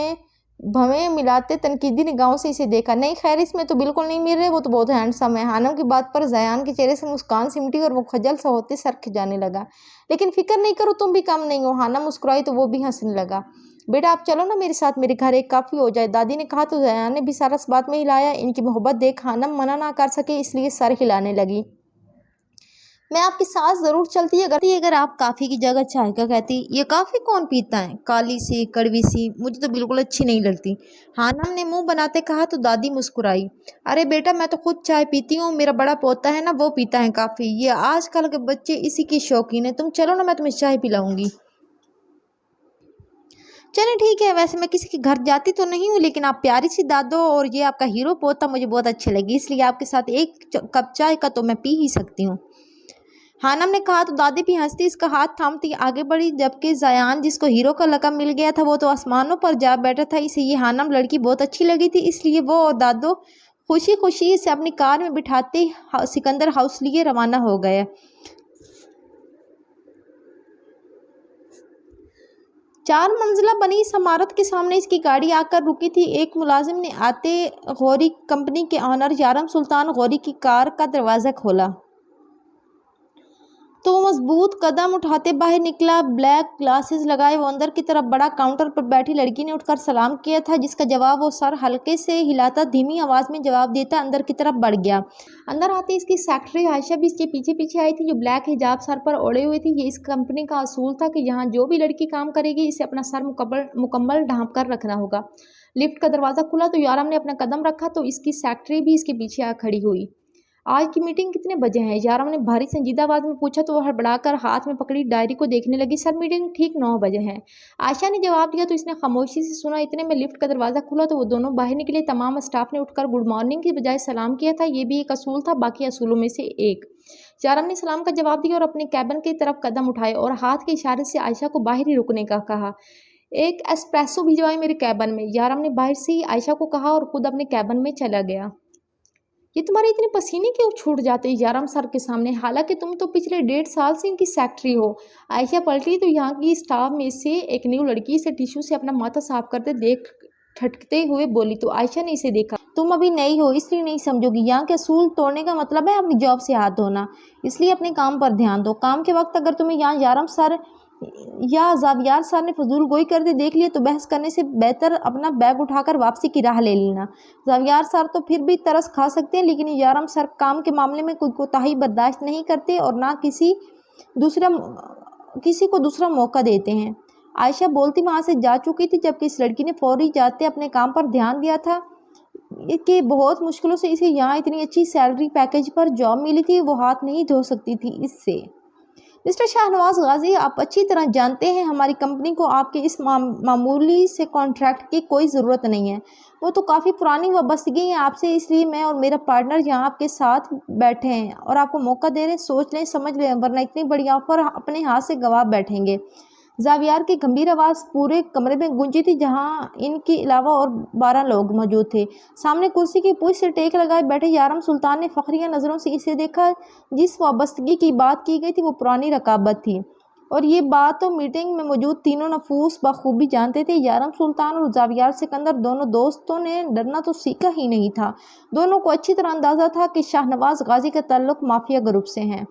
بھویں ملاتے تنقیدی نگاہوں سے اسے دیکھا۔ نہیں خیر، اس میں تو بالکل نہیں مل رہے، وہ تو بہت ہینڈسم ہے۔ حانم کی بات پر زیان کے چہرے سے مسکان سمٹی اور وہ خجل سا ہوتے سر کھجانے لگا۔ لیکن فکر نہیں کرو، تم بھی کم نہیں ہو۔ حانم مسکرائی تو وہ بھی ہنسنے لگا۔ بیٹا آپ چلو نا میرے ساتھ، میرے گھر ایک کافی ہو جائے، دادی نے کہا تو زیان نے بھی سر اس بات میں ہلایا۔ ان کی محبت دیکھ حانم منع نہ کر سکے اس لیے سر ہلانے لگی۔ میں آپ کے ساتھ ضرور چلتی اگر آپ کافی کی جگہ چائے کا کہتی۔ یہ کافی کون پیتا ہے؟ کالی سی، کڑوی سی، مجھے تو بالکل اچھی نہیں لگتی، حانم نے منہ بناتے کہا تو دادی مسکرائی۔ ارے بیٹا میں تو خود چائے پیتی ہوں، میرا بڑا پوتا ہے نا وہ پیتا ہے کافی، یہ آج کل کے بچے اسی کی شوقین ہیں، تم چلو نا میں تمہیں چائے پلاؤں گی۔ چلیں ٹھیک ہے، ویسے میں کسی کے گھر جاتی تو نہیں ہوں لیکن آپ پیاری سی دادو اور یہ آپ کا ہیرو پوتا مجھے بہت اچھے لگے، اس لیے آپ کے ساتھ ایک کپ چائے کا تو میں پی ہی سکتی ہوں، حانم نے کہا تو دادی بھی ہنستی اس کا ہاتھ تھامتی آگے بڑھی، جبکہ زیان جس کو ہیرو کا لقب مل گیا تھا وہ تو آسمانوں پر جا بیٹھا تھا۔ اسے یہ حانم لڑکی بہت اچھی لگی تھی، اس لیے وہ اور دادو خوشی اسے اپنی کار میں بٹھاتے سکندر ہاؤس لیے روانہ ہو گئے۔ 4 منزلہ بنی اس عمارت کے سامنے اس کی گاڑی آ کر رکی تھی۔ ایک ملازم نے آتے غوری کمپنی کے آنر یارم سلطان غوری کی کار کا دروازہ کھولا تو وہ مضبوط قدم اٹھاتے باہر نکلا، بلیک گلاسز لگائے وہ اندر کی طرف بڑھا۔ کاؤنٹر پر بیٹھی لڑکی نے اٹھ کر سلام کیا تھا جس کا جواب وہ سر ہلکے سے ہلاتا دھیمی آواز میں جواب دیتا اندر کی طرف بڑھ گیا۔ اندر آتے اس کی سیکرٹری عائشہ بھی اس کے پیچھے آئی تھی جو بلیک حجاب سر پر اوڑھے ہوئی تھی۔ یہ اس کمپنی کا اصول تھا کہ یہاں جو بھی لڑکی کام کرے گی اسے اپنا سر مکمل ڈھانپ کر رکھنا ہوگا۔ لفٹ کا دروازہ کھلا تو یارم نے اپنا قدم رکھا تو اس کی سیکرٹری بھی اس کے پیچھے آ کھڑی ہوئی۔ آج کی میٹنگ کتنے بجے ہیں؟ یارم نے بھاری سنجیدہ آواز میں پوچھا تو وہ ہڑبڑا کر ہاتھ میں پکڑی ڈائری کو دیکھنے لگی۔ سر میٹنگ ٹھیک 9 بجے ہے، عائشہ نے جواب دیا تو اس نے خاموشی سے سنا۔ اتنے میں لفٹ کا دروازہ کھلا تو وہ دونوں باہر نکلے۔ تمام اسٹاف نے اٹھ کر گڈ مارننگ کی بجائے سلام کیا تھا، یہ بھی ایک اصول تھا باقی اصولوں میں سے ایک۔ یارم نے سلام کا جواب دیا اور اپنے کیبن کی طرف قدم اٹھائے اور ہاتھ کے اشارے سے عائشہ کو باہر ہی رکنے کا کہا۔ ایک ایسپریسو بھجوائے میرے کیبن میں، یارم نے باہر سے ہی عائشہ کو کہا اور خود اپنے کیبن میں چلا گیا۔ یہ تمہارے اتنے پسینے کیوں چھوٹ جاتے یارم سر کے سامنے، حالانکہ تم تو پچھلے 1.5 سال سے ان کی سیکرٹری ہو۔ عائشہ پلٹی تو یہاں کی اسٹاف میں سے ایک نیو لڑکی اسے ٹیشو سے اپنا ماتھا صاف کرتے دیکھ ٹھٹکتے ہوئے بولی تو عائشہ نے اسے دیکھا۔ تم ابھی نئی ہو اس لیے نہیں سمجھو گی، یہاں کے اصول توڑنے کا مطلب ہے اپنی جاب سے ہاتھ دھونا، اس لیے اپنے کام پر دھیان دو۔ کام کے وقت اگر تمہیں یہاں یارم سر یا زاویار سر نے فضول گوئی کرتے دیکھ لیے تو بحث کرنے سے بہتر اپنا بیگ اٹھا کر واپسی کی راہ لے لینا۔ زاویار سر تو پھر بھی ترس کھا سکتے ہیں لیکن یارم سر کام کے معاملے میں کوئی کوتاہی برداشت نہیں کرتے اور نہ کسی کو دوسرا موقع دیتے ہیں۔ عائشہ بولتی وہاں سے جا چکی تھی جبکہ اس لڑکی نے فوری جاتے اپنے کام پر دھیان دیا تھا کہ بہت مشکلوں سے اسے یہاں اتنی اچھی سیلری پیکیج پر جاب ملی تھی، وہ ہاتھ نہیں دھو سکتی تھی اس سے۔ مسٹر شاہ نواز غازی، آپ اچھی طرح جانتے ہیں ہماری کمپنی کو آپ کے اس معمولی سے کانٹریکٹ کی کوئی ضرورت نہیں ہے، وہ تو کافی پرانی وابستگی ہے آپ سے، اس لیے میں اور میرا پارٹنر یہاں آپ کے ساتھ بیٹھے ہیں اور آپ کو موقع دے رہے ہیں، سوچ لیں سمجھ لیں ورنہ اتنی بڑی آفر اپنے ہاتھ سے گوا بیٹھیں گے۔ زاویار کی گمبھیر آواز پورے کمرے میں گونجی تھی جہاں ان کے علاوہ اور 12 لوگ موجود تھے۔ سامنے کرسی کی پوچھ سے ٹیک لگائے بیٹھے یارم سلطان نے فخریہ نظروں سے اسے دیکھا۔ جس وابستگی کی بات کی گئی تھی وہ پرانی رقابت تھی اور یہ بات تو میٹنگ میں موجود تینوں نفوس بخوبی جانتے تھے۔ یارم سلطان اور زاویار سکندر دونوں دوستوں نے ڈرنا تو سیکھا ہی نہیں تھا، دونوں کو اچھی طرح اندازہ تھا کہ شاہ نواز غازی کا تعلق مافیا گروپ سے ہے،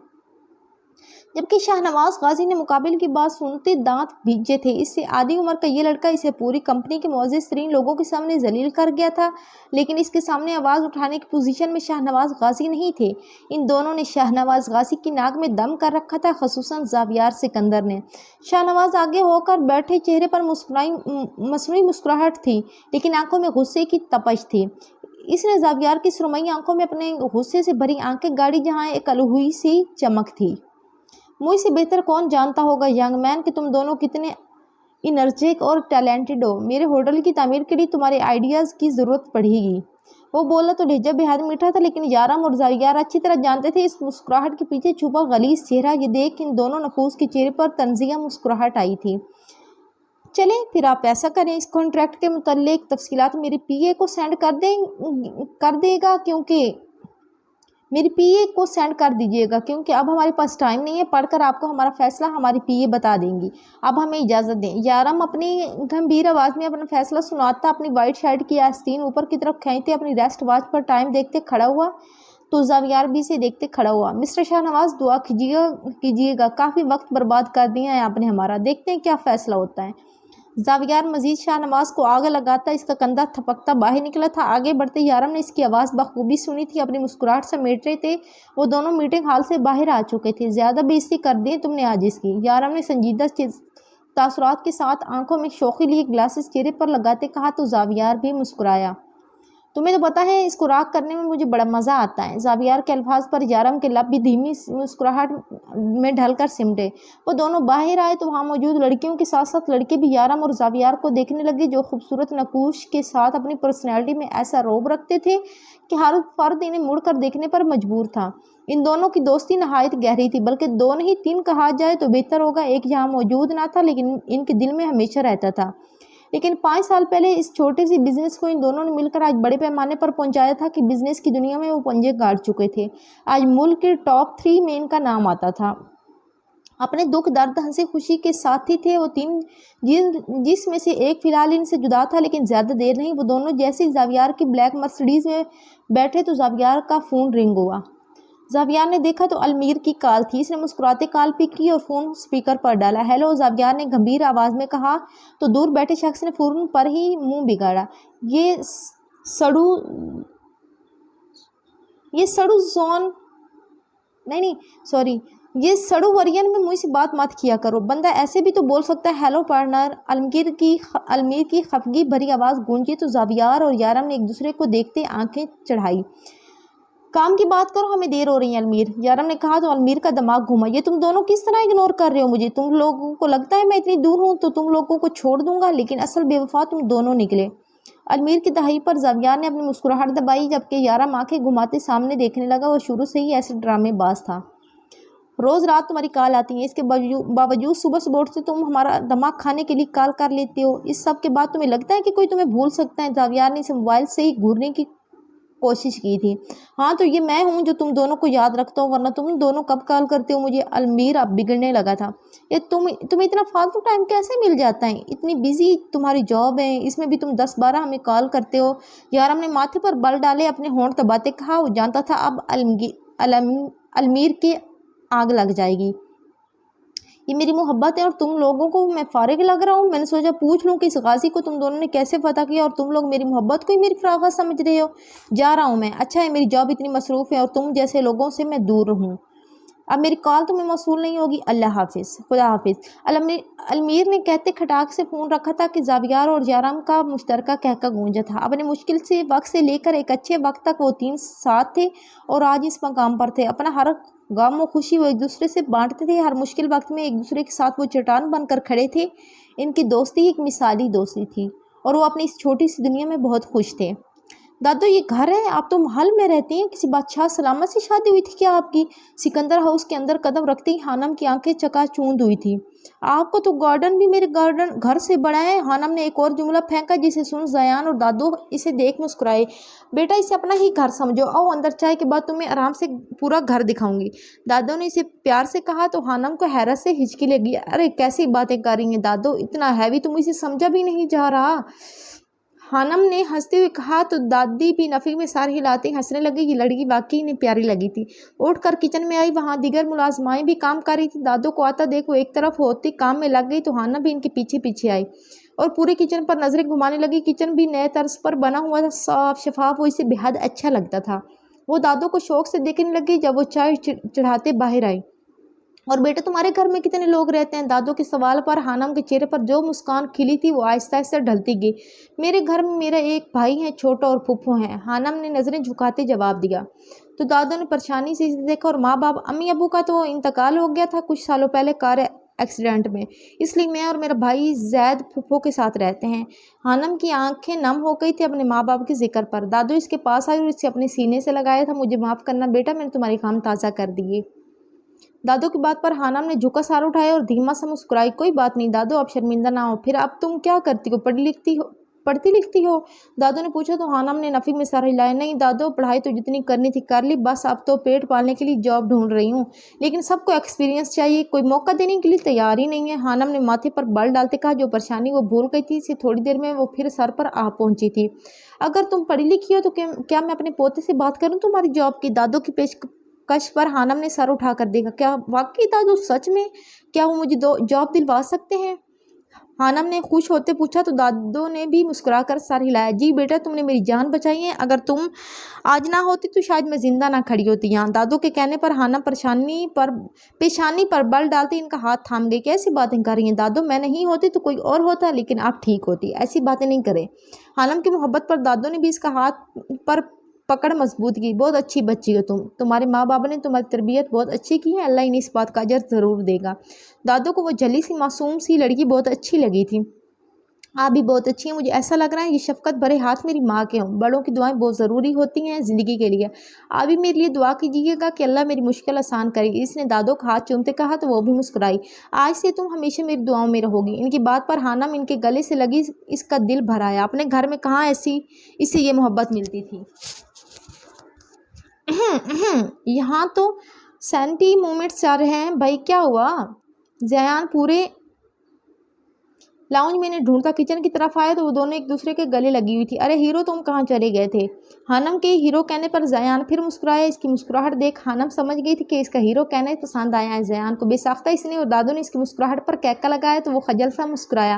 جبکہ شاہ نواز غازی نے مقابل کی بات سنتے دانت بھیجے تھے۔ اس سے آدھی عمر کا یہ لڑکا اسے پوری کمپنی کے معزز ترین لوگوں کے سامنے ذلیل کر گیا تھا، لیکن اس کے سامنے آواز اٹھانے کی پوزیشن میں شاہ نواز غازی نہیں تھے۔ ان دونوں نے شاہ نواز غازی کی ناک میں دم کر رکھا تھا، خصوصاً زاویار سکندر نے۔ شاہ نواز آگے ہو کر بیٹھے، چہرے پر مصنوعی مسکراہٹ تھی لیکن آنکھوں میں غصے کی تپش تھی۔ اس نے زاویار کی سرمئی آنکھوں میں اپنے غصے سے بھری آنکھیں گاڑی جہاں ایک الوہی سی چمک تھی۔ مجھ سے بہتر کون جانتا ہوگا ینگ مین کہ تم دونوں کتنے انرجیٹک اور ٹیلنٹڈ ہو، میرے ہوٹل کی تعمیر کے لیے تمہارے آئیڈیاز کی ضرورت پڑے گی۔ وہ بولا تو لہجہ بے حد میٹھا تھا لیکن یارم اور زاویار اچھی طرح جانتے تھے اس مسکراہٹ کے پیچھے چھپا غلیظ چہرہ۔ یہ دیکھ ان دونوں نفوس کے چہرے پر طنزیہ مسکراہٹ آئی تھی۔ چلیں پھر آپ ایسا کریں، اس کانٹریکٹ کے متعلق تفصیلات میرے پی اے کو سینڈ کر دے گا کیونکہ میری پی اے کو سینڈ کر دیجیے گا کیونکہ اب ہمارے پاس ٹائم نہیں ہے، پڑھ کر آپ کو ہمارا فیصلہ ہماری پی اے بتا دیں گی، اب ہمیں اجازت دیں۔ یارم اپنی گمبھیر آواز میں اپنا فیصلہ سناتا اپنی وائٹ شرٹ کی آستین اوپر کی طرف کھینچتے اپنی ریسٹ واچ پر ٹائم دیکھتے کھڑا ہوا تو زاویار بھی اسے دیکھتے کھڑا ہوا۔ مسٹر شاہ نواز دعا کیجیے گا، کافی وقت برباد کر دیا ہے آپ نے ہمارا، دیکھتے ہیں کیا فیصلہ ہوتا ہے۔ زاویار مزید شاہ نواز کو آگ لگاتا اس کا کندھا تھپکتا باہر نکلا تھا۔ آگے بڑھتے یارم نے اس کی آواز بخوبی سنی تھی، اپنی مسکراہٹ سمیٹ رہے تھے۔ وہ دونوں میٹنگ ہال سے باہر آ چکے تھے۔ زیادہ بےعزتی کر دی تم نے آج اس کی، یارم نے سنجیدہ تاثرات کے ساتھ آنکھوں میں شوخی لیے گلاسز چہرے پر لگاتے کہا تو زاویار بھی مسکرایا۔ تمہیں تو پتہ ہے اس کو راغ کرنے میں مجھے بڑا مزہ آتا ہے۔ زاویار کے الفاظ پر یارم کے لب بھی دھیمی مسکراہٹ میں ڈھل کر سمٹے۔ وہ دونوں باہر آئے تو وہاں موجود لڑکیوں کے ساتھ ساتھ لڑکے بھی یارم اور زاویار کو دیکھنے لگے جو خوبصورت نقوش کے ساتھ اپنی پرسنالٹی میں ایسا رعب رکھتے تھے کہ ہر فرد انہیں مڑ کر دیکھنے پر مجبور تھا۔ ان دونوں کی دوستی نہایت گہری تھی، بلکہ 2 نہیں 3 کہا جائے تو بہتر ہوگا۔ ایک یہاں موجود نہ تھا لیکن ان کے دل میں ہمیشہ رہتا تھا۔ لیکن 5 سال پہلے اس چھوٹے سی بزنس کو ان دونوں نے مل کر آج بڑے پیمانے پر پہنچایا تھا کہ بزنس کی دنیا میں وہ پنجے گاڑ چکے تھے۔ آج ملک کے ٹاپ 3 میں ان کا نام آتا تھا۔ اپنے دکھ درد ہنسی خوشی کے ساتھی تھے وہ 3 جس میں سے ایک فی الحال ان سے جدا تھا، لیکن زیادہ دیر نہیں۔ وہ دونوں جیسے زاویار کی بلیک مرسڈیز میں بیٹھے تو زاویار کا فون رنگ ہوا۔ زاویار نے دیکھا تو المیر کی کال تھی۔ اس نے مسکراتے کال پک کی اور فون سپیکر پر ڈالا۔ ہیلو، زاویار نے گمبھیر آواز میں کہا تو دور بیٹھے شخص نے فون پر ہی منہ بگاڑا۔ یہ سڑو ورین میں مجھ سے بات مت کیا کرو، بندہ ایسے بھی تو بول سکتا ہے۔ ہیلو پارٹنر، المیر کی خفگی بھری آواز گونجی تو زاویار اور یارم نے ایک دوسرے کو دیکھتے آنکھیں چڑھائی۔ کام کی بات کرو، ہمیں دیر ہو رہی ہے المیر۔ یارم نے کہا تو المیر کا دماغ گھوما۔ یہ تم دونوں کس طرح اگنور کر رہے ہو مجھے؟ تم لوگوں کو لگتا ہے میں اتنی دور ہوں تو تم لوگوں کو چھوڑ دوں گا، لیکن اصل بے وفا تم دونوں نکلے۔ المیر کی دہائی پر زاویار نے اپنی مسکراہٹ دبائی، جبکہ یارم آنکھیں گھماتے سامنے دیکھنے لگا۔ وہ شروع سے ہی ایسے ڈرامے باز تھا۔ روز رات تمہاری کال آتی ہیں، اس کے باوجود صبح صبح اٹھتے تم ہمارا دماغ کھانے کے لیے کال کر لیتے ہو۔ اس سب کے بعد تمہیں لگتا ہے کہ کوئی تمہیں بھول سکتا ہے؟ زاویار نے اسے موبائل سے ہی گھورنے کی کوشش کی تھی۔ ہاں تو یہ میں ہوں جو تم دونوں کو یاد رکھتا ہوں، ورنہ تم دونوں کب کال کرتے ہو مجھے؟ المیر اب بگڑنے لگا تھا۔ یہ تمہیں اتنا فالتو ٹائم کیسے مل جاتا ہے؟ اتنی بزی تمہاری جاب ہے، اس میں بھی تم 10-12 ہمیں کال کرتے ہو۔ یارم نے ماتھے پر بل ڈالے اپنے ہونٹ دباتے کہا۔ وہ جانتا تھا اب المیر کے آگ لگ جائے گی۔ یہ میری محبت ہے اور تم لوگوں کو میں فارغ لگ رہا ہوں؟ میں نے سوچا پوچھ لوں کہ اس غازی کو تم دونوں نے کیسے فتح کیا اور تم لوگ میری محبت کو ہی میری فراغت سمجھ رہے ہو؟ جا رہا ہوں میں۔ اچھا ہے میری جاب اتنی مصروف ہے اور تم جیسے لوگوں سے میں دور رہوں۔ اب میری کال تمہیں موصول نہیں ہوگی۔ اللہ حافظ، خدا حافظ۔ المیر نے کہتے کھٹاک سے فون رکھا تھا کہ زاویار اور یارم کا مشترکہ کہکا گونجا تھا۔ اپنے مشکل سے وقت سے لے کر ایک اچھے وقت تک وہ تین ساتھ تھے اور آج اس مقام پر تھے۔ اپنا ہر غم و خوشی وہ ایک دوسرے سے بانٹتے تھے۔ ہر مشکل وقت میں ایک دوسرے کے ساتھ وہ چٹان بن کر کھڑے تھے۔ ان کی دوستی ایک مثالی دوستی تھی اور وہ اپنی اس چھوٹی سی دنیا میں بہت خوش تھے۔ دادو یہ گھر ہے، آپ تو محل میں رہتے ہیں، کسی بادشاہ سلامت سے شادی ہوئی تھی کیا آپ کی؟ سکندر ہاؤس کے اندر قدم رکھتے ہی خانم کی آنکھیں چکا چوند ہوئی تھی۔ آپ کو تو گارڈن بھی میرے گھر سے بڑا ہے۔ خانم نے ایک اور جملہ پھینکا جسے سن زیان اور دادو اسے دیکھ مسکرائے۔ بیٹا اسے اپنا ہی گھر سمجھو، آؤ اندر، چائے کے بعد تمہیں آرام سے پورا گھر دکھاؤں گی۔ دادو نے اسے پیار سے کہا تو خانم کو حیرت سے ہچکی لگی۔ ارے کیسی باتیں کر رہی ہیں دادو، اتنا ہیوی تو مجھے سمجھا بھی نہیں جا رہا۔ خانم نے ہنستے ہوئے کہا تو دادی بھی نفی میں سار ہلاتے ہنسنے لگی۔ یہ لڑکی واقعی انہیں پیاری لگی تھی۔ اٹھ کر کچن میں آئی، وہاں دیگر ملازمائیں بھی کام کر رہی تھی۔ دادو کو آتا دیکھ وہ ایک طرف ہوتی کام میں لگ گئی تو خانم بھی ان کے پیچھے پیچھے آئی اور پورے کچن پر نظریں گھمانے لگی۔ کچن بھی نئے طرز پر بنا ہوا تھا، صاف شفاف، وہ اسے بےحد اچھا لگتا تھا۔ وہ دادو کو شوق سے دیکھنے لگی جب وہ چائے چڑھاتے باہر آئی۔ اور بیٹا تمہارے گھر میں کتنے لوگ رہتے ہیں؟ دادو کے سوال پر خانم کے چہرے پر جو مسکان کھلی تھی وہ آہستہ آہستہ ڈھلتی گئی۔ میرے گھر میں میرا ایک بھائی ہے چھوٹا اور پھپھو ہیں، خانم نے نظریں جھکاتے جواب دیا۔ تو دادو نے پریشانی سے اسے دیکھا۔ اور ماں باپ؟ امی ابو کا تو انتقال ہو گیا تھا کچھ سالوں پہلے کار ایکسیڈنٹ میں، اس لیے میں اور میرا بھائی زید پھپھو کے ساتھ رہتے ہیں۔ خانم کی آنکھیں نم ہو گئی تھی اپنے ماں باپ کے ذکر پر۔ دادو اس کے پاس آئی اور اسے اپنے سینے سے لگایا تھا۔ مجھے معاف کرنا بیٹا، میں نے تمہارے کام تازہ کر دیے۔ دادو کی بات پر خانم نے جھکا سر اٹھایا اور دھیما سا مسکرائی۔ کوئی بات نہیں دادو، اب شرمندہ نہ ہو۔ پھر اب تم کیا کرتی ہو؟ پڑھتی لکھتی ہو؟ دادو نے پوچھا تو خانم نے نفی میں سر ہلایا۔ نہیں دادو، پڑھائی تو جتنی کرنی تھی کر لی، بس اب تو پیٹ پالنے کے لیے جاب ڈھونڈ رہی ہوں، لیکن سب کو ایکسپیرینس چاہیے، کوئی موقع دینے کے لیے تیار ہی نہیں ہے۔ خانم نے ماتھے پر بل ڈالتے کہا۔ جو پریشانی وہ بھول گئی تھی اسے تھوڑی دیر میں وہ پھر سر پر آ پہنچی تھی۔ اگر تم پڑھی لکھی ہو تو کیا میں اپنے پوتے سے بات کروں تمہاری جاب کی؟ دادو کی پیشکش پر خانم نے سر اٹھا کر دیکھا۔ کیا واقعی دادو، سچ میں؟ کیا وہ مجھے جاب دلوا سکتے ہیں؟ خانم نے خوش ہوتے پوچھا تو دادو نے بھی مسکرا کر سر ہلایا۔ جی بیٹا، تم نے میری جان بچائی ہے، اگر تم آج نہ ہوتی تو شاید میں زندہ نہ کھڑی ہوتی یہاں۔ دادو کے کہنے پر خانم پیشانی پر بل ڈالتے ان کا ہاتھ تھام گئی۔ کیسی باتیں کر رہی ہیں دادو، میں نہیں ہوتی تو کوئی اور ہوتا، لیکن آپ ٹھیک ہوتی، ایسی باتیں نہیں کرے۔ خانم کی محبت پر دادو نے بھی اس کا ہاتھ پر پکڑ مضبوط کی۔ بہت اچھی بچی ہو تمہارے ماں باپ نے تمہاری تربیت بہت اچھی کی ہے، اللہ انہیں اس بات کا اجر ضرور دے گا۔ دادو کو وہ جلی سی معصوم سی لڑکی بہت اچھی لگی تھی۔ آپ بھی بہت اچھی ہیں، مجھے ایسا لگ رہا ہے یہ شفقت بھرے ہاتھ میری ماں کے ہوں۔ بڑوں کی دعائیں بہت ضروری ہوتی ہیں زندگی کے لیے، آپ بھی میرے لیے دعا کیجیے گا کہ اللہ میری مشکل آسان کرے گی۔ اس نے دادو کا ہاتھ چومتے کہا تو وہ بھی مسکرائی۔ آج سے تم ہمیشہ میری دعاؤں میں رہو گی۔ ان کی بات پر خانم ان کے گلے سے لگی، اس کا دل بھر آیا۔ اپنے گھر میں کہاں اسے یہ محبت ملتی تھی۔ یہاں تو سینٹی مومنٹس چل رہے ہیں بھائی، کیا ہوا؟ زیان پورے لاؤنج میں نے ڈھونڈتا کچن کی طرف آیا تو وہ دونوں ایک دوسرے کے گلے لگی ہوئی تھی۔ ارے ہیرو، تم کہاں چلے گئے تھے؟ خانم کے ہیرو کہنے پر زیان پھر مسکرایا۔ اس کی مسکراہٹ دیکھ خانم سمجھ گئی تھی کہ اس کا ہیرو کہنا ہی پسند آیا ہے زیان کو۔ بے ساختہ اس نے اور دادو نے اس کی مسکراہٹ پر کہکا لگایا تو وہ خجل سا مسکرایا۔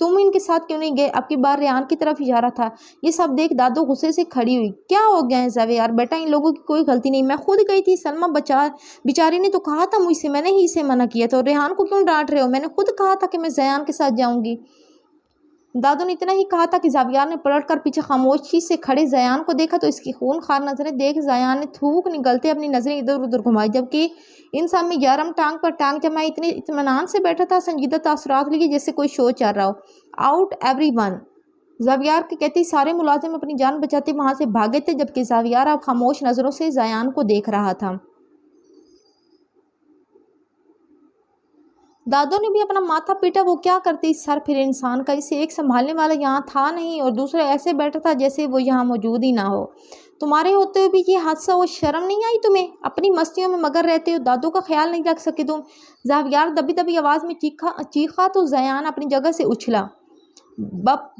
تم ان کے ساتھ کیوں نہیں گئے؟ اب کی بار ریحان کی طرف اشارہ تھا۔ یہ سب دیکھ دادو غصے سے کھڑی ہوئی۔ کیا ہو گیا ہے زاویار بیٹا، ان لوگوں کی کوئی غلطی نہیں، میں خود گئی تھی۔ سلمیٰ بیچاری نے تو کہا تھا مجھ سے، میں نے ہی اسے منع کیا تھا۔ اور ریحان کو کیوں ڈانٹ رہے ہو؟ میں نے خود کہا تھا کہ میں زیان کے ساتھ جاؤں گی۔ دادو نے اتنا ہی کہا تھا کہ زاویار نے پلٹ کر پیچھے خاموشی سے کھڑے زیان کو دیکھا تو اس کی خون خوار نظریں دیکھ زیان نے تھوک نگلتے اپنی نظریں ادھر ادھر گھمائی، جبکہ ان سب میں یارم ٹانگ پر ٹانگ جمائے اتنے اطمینان سے بیٹھا تھا، سنجیدہ تاثرات لیے جیسے کوئی شو چل رہا ہو۔ Out everyone! زاویار کے کہتے سارے ملازم اپنی جان بچاتے وہاں سے بھاگے تھے، جبکہ زاویار اب خاموش نظروں سے زیان کو دیکھ رہا تھا۔ دادو نے بھی اپنا ماتھا پیٹا۔ وہ کیا کرتی اس سر پھر انسان کا؟ اسے ایک سنبھالنے والا یہاں تھا نہیں اور دوسرا ایسے بیٹھا تھا جیسے وہ یہاں موجود ہی نہ ہو۔ تمہارے ہوتے ہوئے بھی یہ حادثہ ہو، شرم نہیں آئی تمہیں؟ اپنی مستیوں میں مگر رہتے ہو، دادو کا خیال نہیں رکھ سکے تم؟ زاویار دبی دبی آواز میں چیخا تو زیان اپنی جگہ سے اچھلا۔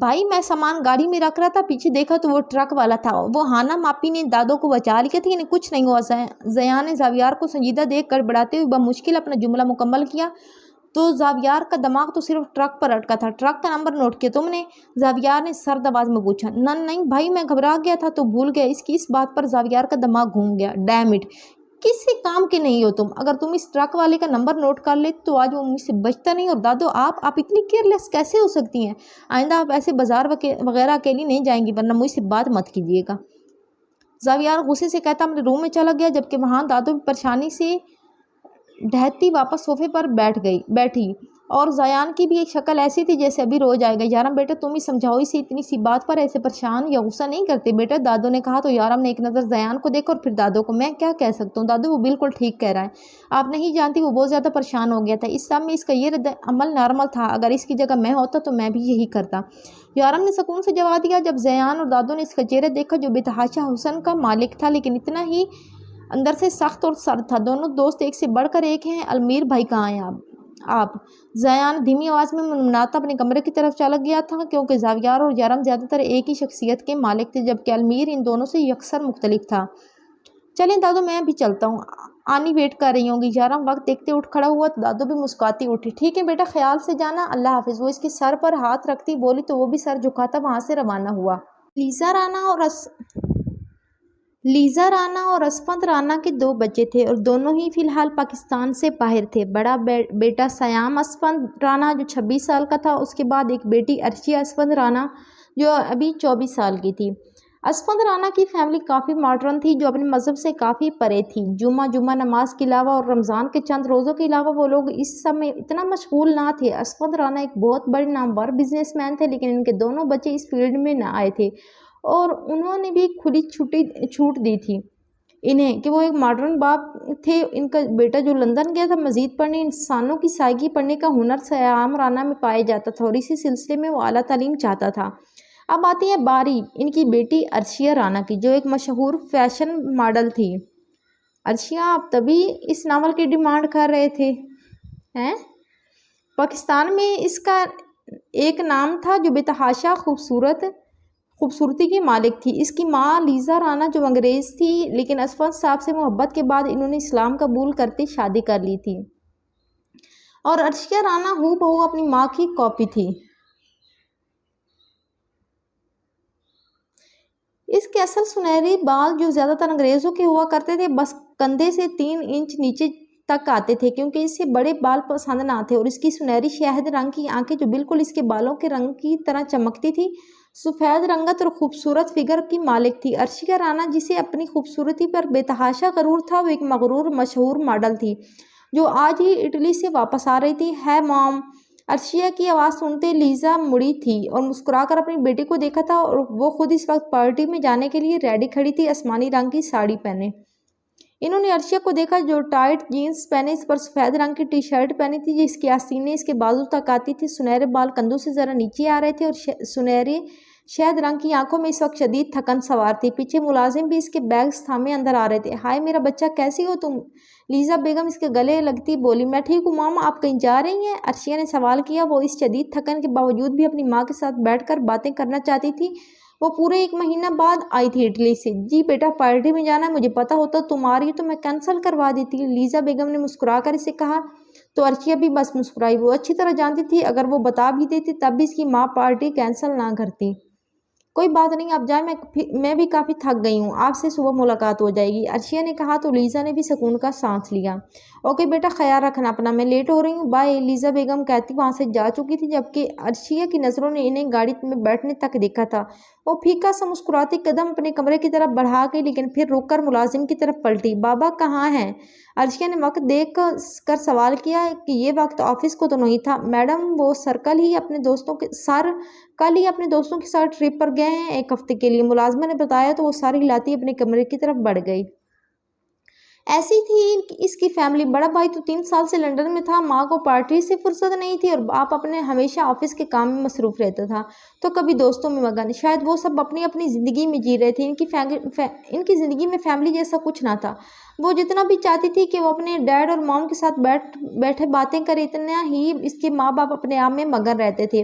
بھائی میں سامان گاڑی میں رکھ رہا تھا، پیچھے دیکھا تو وہ ٹرک والا تھا۔ وہ ہانا ماپی نے دادو کو بچا لیا تھا، انہیں کچھ نہیں ہوا۔ زیان نے زاویار کو سنجیدہ دیکھ کر بڑھاتے ہوئے بمشکل اپنا جملہ مکمل کیا۔ تو زاویار کا دماغ تو صرف ٹرک پر اٹکا تھا۔ ٹرک کا نمبر نوٹ کیا تم نے؟ زاویار نے سرد آواز میں پوچھا۔ نہیں بھائی، میں گھبرا گیا تھا تو بھول گیا۔ اس بات پر زاویار کا دماغ گھوم گیا۔ Damn it! کسی کام کے نہیں ہو تم۔ اگر تم اس ٹرک والے کا نمبر نوٹ کر لے تو آج وہ مجھ سے بچتا نہیں۔ اور دادو آپ اتنی کیئرلیس کیسے ہو سکتی ہیں؟ آئندہ آپ ایسے بازار وغیرہ اکیلی نہیں جائیں گی، ورنہ مجھ سے بات مت کیجیے گا۔ زاویار غصے سے کہتا اپنے روم میں چلا گیا، جبکہ وہاں دادو پریشانی سے ڈھہتی واپس صوفے پر بیٹھی اور زیان کی بھی ایک شکل ایسی تھی جیسے ابھی رو جائے گا۔ یارم بیٹا تم ہی سمجھاؤ اسے، اتنی سی بات پر ایسے پریشان یا غصہ نہیں کرتے بیٹا، دادو نے کہا۔ تو یارم نے ایک نظر زیان کو دیکھا اور پھر دادو کو۔ میں کیا کہہ سکتا ہوں دادو، وہ بالکل ٹھیک کہہ رہا ہے، آپ نہیں جانتی وہ بہت زیادہ پریشان ہو گیا تھا۔ اس سب میں اس کا یہ رد عمل نارمل تھا، اگر اس کی جگہ میں ہوتا تو میں بھی یہی کرتا، یارم نے سکون سے جواب دیا۔ جب زیان اور دادو نے اس کا چہرہ دیکھا جو بے تحاشا حسن کا مالک تھا لیکن اتنا ہی اندر سے سخت اور سرد تھا۔ دونوں دوست ایک سے بڑھ کر ایک ہیں۔ المیر بھائی کہاں ہیں آپ؟ زیان دھیمی آواز میں منمناتا اپنے کمرے کی طرف چلا گیا تھا، کیونکہ زاویار اور یارم زیادہ تر ایک ہی شخصیت کے مالک تھے، جبکہ المیر ان دونوں سے یکسر مختلف تھا۔ چلیں دادو میں بھی چلتا ہوں، آنی ویٹ کر رہی ہوں گی۔ یارم وقت دیکھتے اٹھ کھڑا ہوا تو دادو بھی مسکراتی اٹھی۔ ٹھیک ہے بیٹا، خیال سے جانا، اللہ حافظ۔ وہ اس کے سر پر ہاتھ رکھتی بولی تو وہ بھی سر جھکاتا وہاں سے روانہ ہوا۔ لیزا رانا اور اسفند رانا کے 2 بچے تھے اور دونوں ہی فی الحال پاکستان سے باہر تھے۔ بڑا بیٹا سیام اسفند رانا جو 26 سال کا تھا، اس کے بعد ایک بیٹی ارشیا اسفند رانا جو ابھی 24 سال کی تھی۔ اسفند رانا کی فیملی کافی ماڈرن تھی، جو اپنے مذہب سے کافی پرے تھی۔ جمعہ نماز کے علاوہ اور رمضان کے چند روزوں کے علاوہ وہ لوگ اس سب میں اتنا مشغول نہ تھے۔ اسفند رانا ایک بہت بڑے نامور بزنس مین تھے، لیکن ان کے دونوں بچے اس فیلڈ میں نہ آئے تھے اور انہوں نے بھی کھلی چھوٹ دی تھی انہیں کہ وہ ایک ماڈرن باپ تھے۔ ان کا بیٹا جو لندن گیا تھا مزید پڑھنے، انسانوں کی سائیکی پڑھنے کا ہنر سیام رانا میں پایا جاتا تھا اور اسی سلسلے میں وہ اعلیٰ تعلیم چاہتا تھا۔ اب آتی ہے باری ان کی بیٹی ارشیا رانا کی، جو ایک مشہور فیشن ماڈل تھی۔ ارشیا، آپ تبھی اس ناول کی ڈیمانڈ کر رہے تھے ہیں؟ پاکستان میں اس کا ایک نام تھا جو بے تحاشا خوبصورتی کی مالک تھی۔ اس کی ماں لیزا رانا جو انگریز تھی، لیکن اسفند صاحب سے محبت کے بعد انہوں نے اسلام قبول کرتے شادی کر لی تھی، اور ارشیا رانا ہو بہو اپنی ماں کی کاپی تھی۔ اس کے اصل سنہرے بال جو زیادہ تر انگریزوں کے ہوا کرتے تھے بس کندھے سے 3 انچ نیچے تک آتے تھے، کیونکہ اسے بڑے بال پسند نہ تھے، اور اس کی سنہری شہد رنگ کی آنکھیں جو بالکل اس کے بالوں کے رنگ کی طرح چمکتی تھی، سفید رنگت اور خوبصورت فگر کی مالک تھی۔ ارشیا رانا جسے اپنی خوبصورتی پر بے تحاشا غرور تھا، وہ ایک مغرور مشہور ماڈل تھی جو آج ہی اٹلی سے واپس آ رہی تھی۔ ہے مام! ارشیا کی آواز سنتے لیزا مڑی تھی اور مسکرا کر اپنی بیٹی کو دیکھا تھا، اور وہ خود اس وقت پارٹی میں جانے کے لیے ریڈی کھڑی تھی، آسمانی رنگ کی ساڑی پہنے۔ انہوں نے ارشیا کو دیکھا جو ٹائٹ جینز پہنے اس پر سفید رنگ کی ٹی شرٹ پہنی تھی جس کی آستینیں اس کے بازو تک آتی تھی۔ سنہرے بال کندھوں سے ذرا نیچے آ رہے تھے اور سنہرے شہد رنگ کی آنکھوں میں اس وقت شدید تھکن سوار تھی۔ پیچھے ملازم بھی اس کے بیگز تھامے اندر آ رہے تھے۔ ہائے میرا بچہ، کیسی ہو تم؟ لیزا بیگم اس کے گلے لگتی بولی۔ میں ٹھیک ہوں ماما، آپ کہیں جا رہی ہیں؟ ارشیا نے سوال کیا۔ وہ اس شدید تھکن کے باوجود بھی اپنی ماں کے ساتھ بیٹھ کر باتیں کرنا چاہتی تھی وہ پورے 1 مہینہ بعد آئی تھی اٹلی سے۔ جی بیٹا پارٹی میں جانا ہے، مجھے پتا ہوتا تم آ رہی تو میں کینسل کروا دیتی، لیزا بیگم نے مسکرا کر اسے کہا۔ تو عرشیہ بھی بس مسکرائی۔ وہ اچھی طرح جانتی تھی اگر وہ بتا بھی دیتی تب بھی اس کی ماں پارٹی کینسل نہ کرتی۔ کوئی بات نہیں، آپ جائیں، میں بھی کافی تھک گئی ہوں، آپ سے صبح ملاقات ہو جائے گی، عرشیہ نے کہا تو لیزا نے بھی سکون کا سانس لیا۔ اوکے بیٹا خیال رکھنا اپنا، میں لیٹ ہو رہی ہوں، بائے، لیزا بیگم کہتی وہاں سے جا چکی تھی جبکہ عرشیہ کی نظروں نے انہیں گاڑی میں بیٹھنے تک دیکھا تھا۔ وہ پھیکا سا مسکراتی قدم اپنے کمرے کی طرف بڑھا گئی لیکن پھر رک کر ملازم کی طرف پلٹی۔ بابا کہاں ہیں؟ عرشیہ نے وقت دیکھ کر سوال کیا کہ یہ وقت آفس کو تو نہیں تھا میڈم، وہ سر کل ہی اپنے دوستوں کے ساتھ ٹرپ پر گئے ہیں 1 ہفتے کے لیے، ملازمہ نے بتایا تو وہ سر ہلاتی اپنے کمرے کی طرف بڑھ گئی۔ ایسی تھی اس کی فیملی، بڑا بھائی تو 3 سال سے لندن میں تھا، ماں کو پارٹی سے فرصت نہیں تھی اور باپ اپنے ہمیشہ آفس کے کام میں مصروف رہتا تھا تو کبھی دوستوں میں مگن۔ شاید وہ سب اپنی اپنی زندگی میں جی رہے تھے، ان کی زندگی میں فیملی جیسا کچھ نہ تھا۔ وہ جتنا بھی چاہتی تھی کہ وہ اپنے ڈیڈ اور مام کے ساتھ بیٹھے باتیں کرے، اتنا ہی اس کے ماں باپ اپنے آپ میں مگن رہتے تھے۔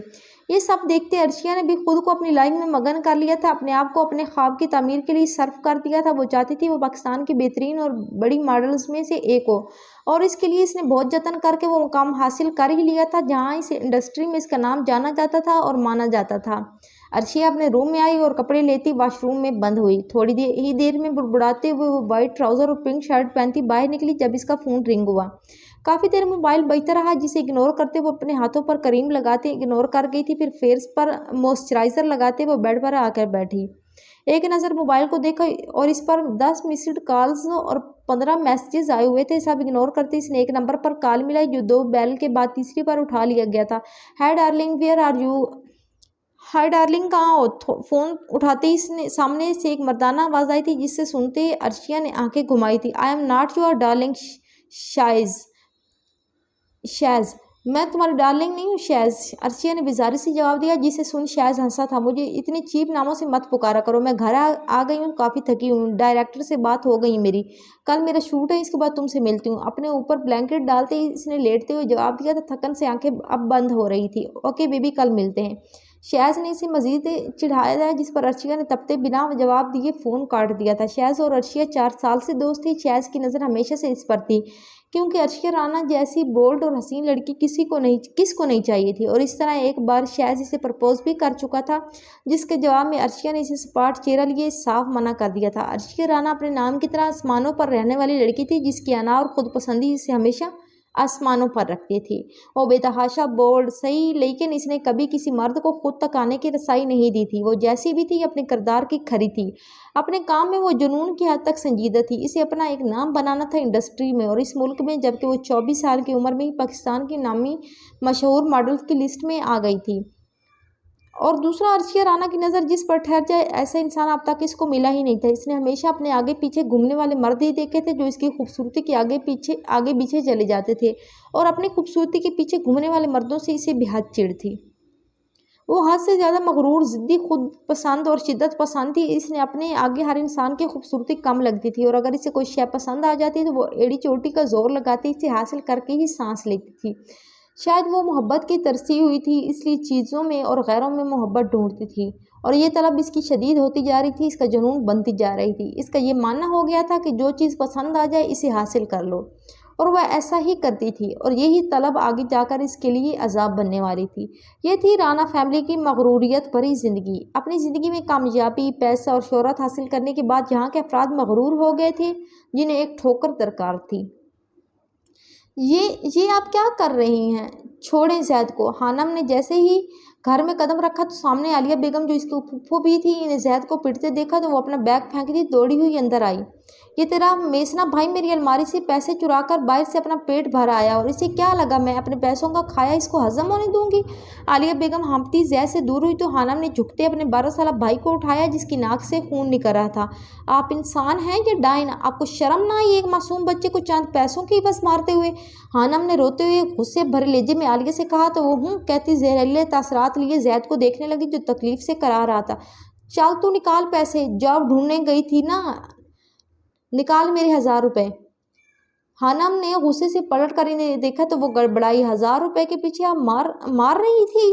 یہ سب دیکھتے عرشیہ نے بھی خود کو اپنی لائف میں مگن کر لیا تھا، اپنے آپ کو اپنے خواب کی تعمیر کے لیے صرف کر دیا تھا۔ وہ چاہتی تھی وہ پاکستان کی بہترین اور بڑی ماڈلز میں سے ایک ہو اور اس کے لیے اس نے بہت جتن کر کے وہ مقام حاصل کر ہی لیا تھا جہاں اس انڈسٹری میں اس کا نام جانا جاتا تھا اور مانا جاتا تھا۔ عرشیہ اپنے روم میں آئی اور کپڑے لیتی واش روم میں بند ہوئی۔ تھوڑی ہی دیر میں بڑبڑاتے ہوئے وہ وائٹ ٹراؤزر اور پنک شرٹ پہنتی باہر نکلی جب اس کا فون رنگ ہوا۔ کافی دیر موبائل بجتا رہا جسے اگنور کرتے وہ اپنے ہاتھوں پر کریم لگاتے اگنور کر گئی تھی، پھر فیس پر موئسچرائزر لگاتے وہ بیڈ پر آ کر بیٹھی۔ ایک نظر موبائل کو دیکھا اور اس پر 10 مسڈ کالز اور 15 میسیجز آئے ہوئے تھے، سب اگنور کرتے اس نے ایک نمبر پر کال ملائی جو 2 بیل کے بعد تیسری بار اٹھا لیا گیا تھا۔ Hi darling, where are you? Hi darling کہاں ہو؟ فون اٹھاتے ہی سامنے سے ایک مردانہ آواز آئی تھی جس سے سنتے عرشیہ نے آنکھیں گھمائی تھی۔ I am not your darling she's, میں تمہاری ڈارلنگ نہیں ہوں شیز، عرشیہ نے بیزاری سے جواب دیا جسے سن شیز ہنسا تھا۔ مجھے اتنے چیپ ناموں سے مت پکارا کرو، میں گھر آ گئی ہوں، کافی تھکی ہوں، ڈائریکٹر سے بات ہو گئی میری، کل میرا شوٹ ہے، اس کے بعد تم سے ملتی ہوں۔ اپنے اوپر بلینکٹ ڈالتے ہی اس نے لیٹتے ہوئے جواب دیا تھا، تھکن سے آنکھیں اب بند ہو رہی تھی۔ اوکے بیبی کل ملتے ہیں۔ شیز نے اسے مزید چڑھایا جس پر عرشیہ نے تپتے بنا جواب دیے فون کاٹ دیا تھا۔ شیز اور عرشیہ 4 سال سے دوست تھی۔ شیز کی نظر ہمیشہ سے اس پر تھی کیونکہ عرشیہ رانا جیسی بولڈ اور حسین لڑکی کس کو نہیں چاہیے تھی، اور اس طرح ایک بار شیز اسے پرپوز بھی کر چکا تھا جس کے جواب میں عرشیہ نے اسے سپاٹ چہرہ لیے صاف منع کر دیا تھا۔ عرشیہ رانا اپنے نام کی طرح آسمانوں پر رہنے والی لڑکی تھی جس کی انا اور خود پسندی اسے ہمیشہ آسمانوں پر رکھتی تھی۔ وہ بے تحاشا بولڈ صحیح، لیکن اس نے کبھی کسی مرد کو خود تک آنے کی رسائی نہیں دی تھی۔ وہ جیسی بھی تھی اپنے کردار کی کھری تھی، اپنے کام میں وہ جنون کی حد تک سنجیدہ تھی۔ اسے اپنا ایک نام بنانا تھا انڈسٹری میں اور اس ملک میں، جبکہ وہ 24 سال کی عمر میں ہی پاکستان کی نامی مشہور ماڈلز کی لسٹ میں آ گئی تھی۔ اور دوسرا، عرشیہ رانا کی نظر جس پر ٹھہر جائے ایسا انسان اب تک اس کو ملا ہی نہیں تھا۔ اس نے ہمیشہ اپنے آگے پیچھے گھومنے والے مرد ہی دیکھے تھے جو اس کی خوبصورتی کے آگے پیچھے چلے جاتے تھے، اور اپنی خوبصورتی کے پیچھے گھومنے والے مردوں سے اسے بے حد چڑ تھی۔ وہ حد سے زیادہ مغرور، ضدی، خود پسند اور شدت پسند تھی۔ اس نے اپنے آگے ہر انسان کی خوبصورتی کم لگتی تھی اور اگر اسے کوئی شے پسند آ جاتی تو وہ ایڑی چوٹی کا زور لگاتے اسے حاصل کر کے ہی سانس لیتی تھی۔ شاید وہ محبت کی ترسی ہوئی تھی، اس لیے چیزوں میں اور غیروں میں محبت ڈھونڈتی تھی، اور یہ طلب اس کی شدید ہوتی جا رہی تھی، اس کا جنون بنتی جا رہی تھی۔ اس کا یہ ماننا ہو گیا تھا کہ جو چیز پسند آ جائے اسے حاصل کر لو، اور وہ ایسا ہی کرتی تھی، اور یہی طلب آگے جا کر اس کے لیے عذاب بننے والی تھی۔ یہ تھی رانا فیملی کی مغروریت بھری زندگی۔ اپنی زندگی میں کامیابی، پیسہ اور شہرت حاصل کرنے کے بعد یہاں کے افراد مغرور ہو گئے تھے جنہیں ایک ٹھوکر درکار تھی۔ یہ آپ کیا کر رہی ہیں؟ چھوڑیں زید کو۔ خانم نے جیسے ہی گھر میں قدم رکھا تو سامنے عالیہ بیگم جو اس کی پھوپھو بھی تھی انہیں زید کو پٹتے دیکھا تو وہ اپنا بیگ پھینکتی دوڑی ہوئی اندر آئی۔ یہ تیرا میسنا بھائی میری الماری سے پیسے چرا کر باہر سے اپنا پیٹ بھر آیا اور اسے کیا لگا میں اپنے پیسوں کا کھایا اس کو ہضم ہونے دوں گی؟ عالیہ بیگم ہانپتی زید سے دور ہوئی تو خانم نے جھکتے اپنے 12 سالہ بھائی کو اٹھایا جس کی ناک سے خون نکل رہا تھا۔ آپ انسان ہیں یا ڈائن؟ آپ کو شرم نہ آئی ایک معصوم بچے کو چند پیسوں کی بس مارتے ہوئے؟ خانم نے روتے ہوئے غصے بھرے لہجے میں عالیہ سے کہا تو وہ کہتی زہریلے تاثرات لیے زید کو دیکھنے لگی جو تکلیف سے کرا رہا تھا۔ چل تو نکال پیسے، جاب ڈھونڈنے گئی تھی نا، نکال میرے 1000 روپے۔ خانم نے غصے سے پلٹ کر انہیں دیکھا تو وہ گڑبڑائی۔ 1000 روپے کے پیچھے آپ مار رہی تھی؟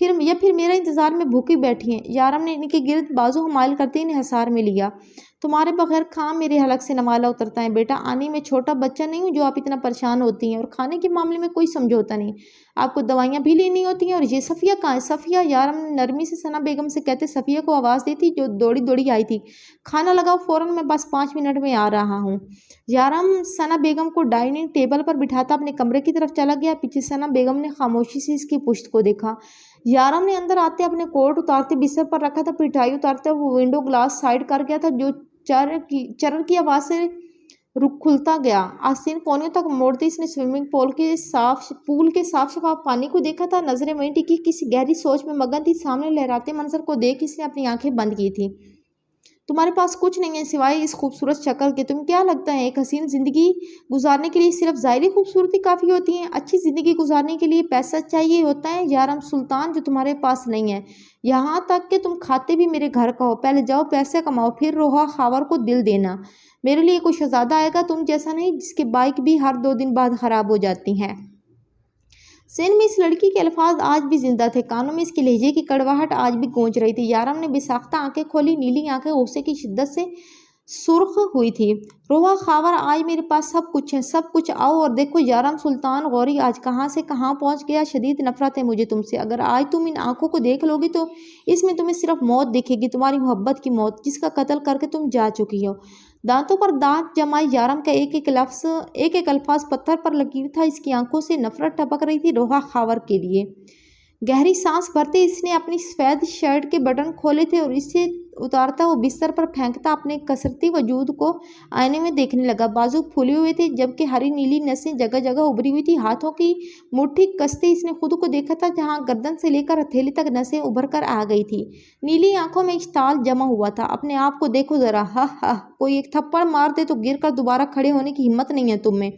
پھر میرا انتظار میں بھوکی بیٹھی ہیں۔ یارم نے ان کے گرد بازو حمائل کرتے انہیں حصار میں لیا۔ تمہارے بغیر کہاں میرے حلق سے نوالا اترتا ہے بیٹا، آنے میں چھوٹا بچہ نہیں ہوں جو آپ اتنا پریشان ہوتی ہیں، اور کھانے کے معاملے میں کوئی سمجھوتا نہیں، آپ کو دوائیاں بھی لینی ہوتی ہیں۔ اور یہ صفیہ کہاں ہے؟ صفیہ، یارم نے نرمی سے ثنا بیگم سے کہتے صفیہ کو آواز دی تھی جو دوڑی دوڑی آئی تھی۔ کھانا لگاؤ فوراً، میں بس 5 منٹ میں آ رہا ہوں۔ یارم ثنا بیگم کو ڈائننگ ٹیبل پر بٹھاتا اپنے کمرے کی طرف چلا گیا۔ پیچھے ثنا بیگم نے خاموشی سے اس کی پشت کو دیکھا۔ یارم نے اندر آتے اپنے کوٹ اتارتے بستر پر رکھا تھا، پٹھائی اتارتے وہ ونڈو گلاس سائڈ کر گیا تھا جو چرر کی آواز سے رک کھلتا گیا۔ آستین کونے تک موڑتے اس نے سوئمنگ پول کے صاف شفاف پانی کو دیکھا تھا۔ نظریں وہیں ٹکی کسی گہری سوچ میں مگن تھی۔ سامنے لہراتے منظر کو دیکھ اس نے اپنی آنکھیں بند کی تھی۔ تمہارے پاس کچھ نہیں ہے سوائے اس خوبصورت شکل کے، تم کیا لگتا ہے ایک حسین زندگی گزارنے کے لیے صرف ظاہری خوبصورتی کافی ہوتی ہے؟ اچھی زندگی گزارنے کے لیے پیسہ چاہیے ہوتا ہے یارم سلطان، جو تمہارے پاس نہیں ہے، یہاں تک کہ تم کھاتے بھی میرے گھر کا ہو۔ پہلے جاؤ پیسے کماؤ، پھر روحا خاور کو دل دینا۔ میرے لیے کوئی شہزادہ آئے گا، تم جیسا نہیں جس کی بائک بھی ہر 2 دن بعد خراب ہو جاتی ہے۔ ذہن میں اس لڑکی کے الفاظ آج بھی زندہ تھے، کانوں میں اس کے لہجے کی کڑواہٹ آج بھی گونج رہی تھی۔ یارم نے بے ساختہ آنکھیں کھولی، نیلی آنکھیں غصے کی شدت سے سرخ ہوئی تھی۔ روحا خاور، آج میرے پاس سب کچھ ہے، سب کچھ، آؤ اور دیکھو۔ یارم سلطان غوری آج کہاں سے کہاں پہنچ گیا۔ شدید نفرت ہے مجھے تم سے، اگر آج تم ان آنکھوں کو دیکھ لو گی تو اس میں تمہیں صرف موت دکھے گی، تمہاری محبت کی موت، جس کا قتل کر کے تم جا چکی ہو۔ دانتوں پر دانت جمائے یارم کا ایک ایک الفاظ پتھر پر لکیر تھا۔ اس کی آنکھوں سے نفرت ٹپک رہی تھی روحا خاور کے لیے۔ گہری سانس بھرتے اس نے اپنی سفید شرٹ کے بٹن کھولے تھے اور اسے اتارتا وہ بستر پر پھینکتا اپنے کسرتی وجود کو آئینے میں دیکھنے لگا۔ بازو پھولے ہوئے تھے جبکہ ہری نیلی نسیں جگہ جگہ ابھری ہوئی تھی۔ ہاتھوں کی مٹھی کستے اس نے خود کو دیکھا تھا جہاں گردن سے لے کر ہتھیلی تک نسیں ابھر کر آ گئی تھی۔ نیلی آنکھوں میں اشتعال جمع ہوا تھا۔ اپنے آپ کو دیکھو ذرا، ہا ہا، کوئی ایک تھپڑ مار دے تو گر کر دوبارہ کھڑے ہونے کی ہمت نہیں ہے تم میں۔